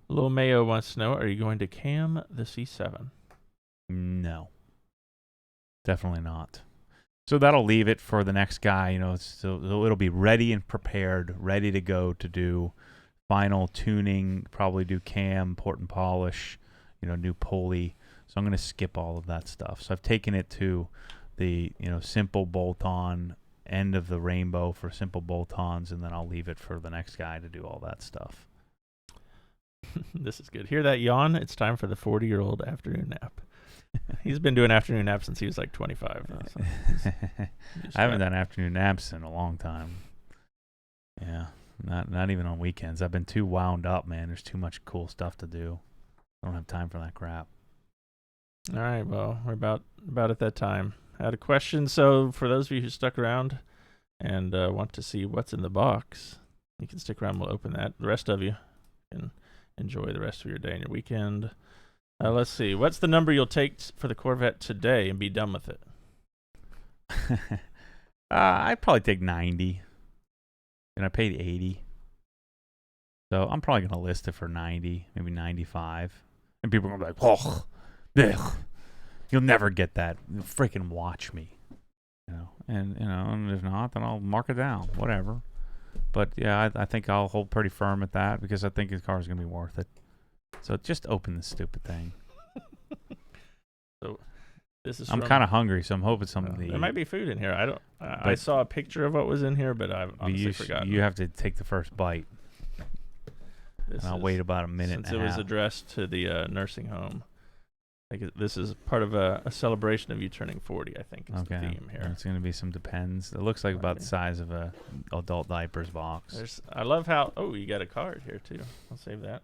Lil Mayo wants to know, are you going to cam the C7? No. Definitely not. So that'll leave it for the next guy. It'll be ready and prepared, ready to go to do final tuning, probably do cam, port and polish, new pulley. So I'm going to skip all of that stuff. So I've taken it to the simple bolt-on end of the rainbow for simple bolt-ons, and then I'll leave it for the next guy to do all that stuff. This is good. Hear that yawn? It's time for the 40-year-old afternoon nap. He's been doing afternoon naps since he was like 25. So I haven't done afternoon naps in a long time. Yeah, not even on weekends. I've been too wound up, man. There's too much cool stuff to do. I don't have time for that crap. All right, well, we're about at that time. I had a question. So for those of you who stuck around and want to see what's in the box, you can stick around. We'll open that. The rest of you can enjoy the rest of your day and your weekend. Let's see. What's the number you'll take for the Corvette today and be done with it? I'd probably take 90. And I paid 80. So I'm probably going to list it for 90, maybe 95. And people are going to be like, oh, ugh, you'll never get that. Freaking watch me. And if not, then I'll mark it down. Whatever. But yeah, I think I'll hold pretty firm at that because I think his car is going to be worth it. So just open this stupid thing. So this is. I'm kind of hungry, so I'm hoping something to eat. There might be food in here. I saw a picture of what was in here, but I've honestly forgotten. You have to take the first bite. I'll wait about a minute. Since it was addressed to the nursing home. I think this is part of a celebration of you turning 40. I think is the theme here. It's going to be some Depends. It looks like about the size of a adult diapers box. I love how. Oh, you got a card here too. I'll save that.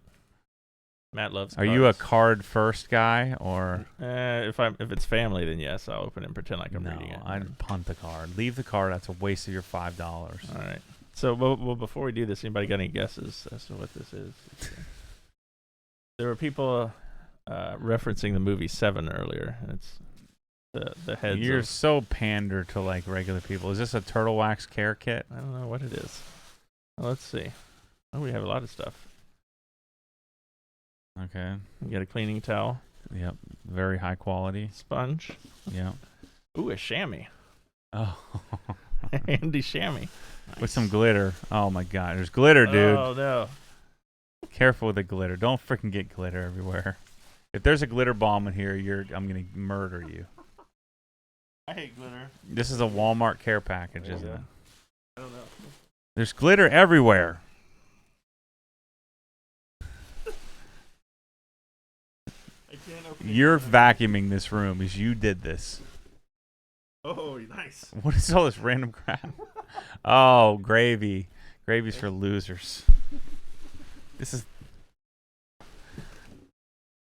Matt loves cards. Are you a card first guy or? If it's family, then yes, I'll open it and pretend like I'm reading it. I'd punt the card. Leave the card. That's a waste of your $5. All right. So, well, before we do this, anybody got any guesses as to what this is? There were people referencing the movie Seven earlier. It's the heads. You're so pander to like regular people. Is this a turtle wax care kit? I don't know what it is. Well, let's see. Oh, we have a lot of stuff. Okay. You got a cleaning towel, Yep. Very high quality. sponge. Yep. Ooh, a chamois. Oh. Handy chamois. With some glitter. Oh my god. There's glitter, dude. Oh no. Careful with the glitter. Don't freaking get glitter everywhere. If there's a glitter bomb in here, I'm gonna murder you. I hate glitter. This is a Walmart care package, There you isn't go. it? I don't know. There's glitter everywhere. I can't open You're vacuuming this room as you did this. Oh, nice. What is all this random crap? Oh, gravy. Gravy's for losers. This is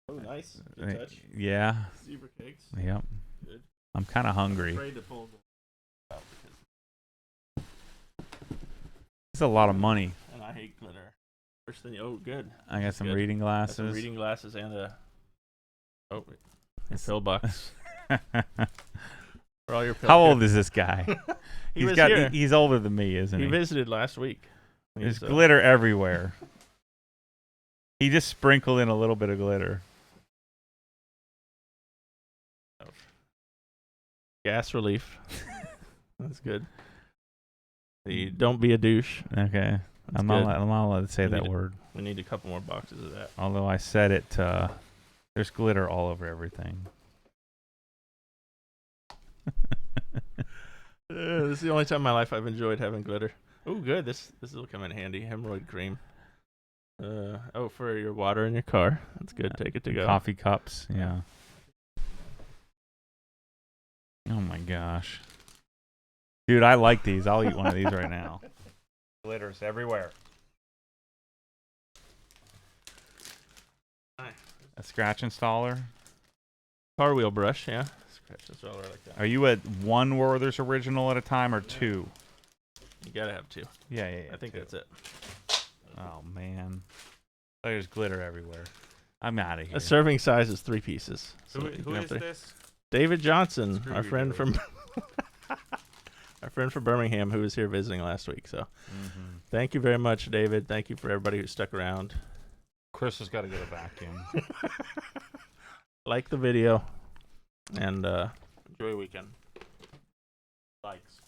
Oh, nice. Good touch. yeah. Zebra cakes. Yep. Good. I'm kind of hungry. Afraid to pull the out because It's a lot of money. and I hate glitter. First thing. Oh, good. I got some Good. reading Got glasses. some reading glasses and a pill box for all your pill. How old is this guy? He was here. He's older than me, isn't He he? visited last week. There's He's, glitter everywhere. He just sprinkled in a little bit of glitter. gas relief. That's good. The don't be a douche. Okay. That's I'm good. not allowed to say We that need word. We need a couple more boxes of that. Although I said it, there's glitter all over everything. This is the only time in my life I've enjoyed having glitter. Oh, good. This will come in handy. Hemorrhoid cream. For your water in your car. That's good. Take it to go. Coffee cups, yeah. Oh my gosh. Dude, I like these. I'll eat one of these right now. Glitters everywhere. A scratch installer. Car wheel brush, yeah. Scratch this all like that. Are you at one Werther's original at a time or two? You gotta have two. Yeah. I think two. that's it. Oh man. There's glitter everywhere. I'm out of here. A serving size is 3 pieces. So you Who can have is three. this? David Johnson, Screw our you, friend David. from our friend from Birmingham, who was here visiting last week. So Mm-hmm. thank you very much, David. Thank you for everybody who stuck around. Chris has got to get a vacuum. Like the video and enjoy your weekend. Likes.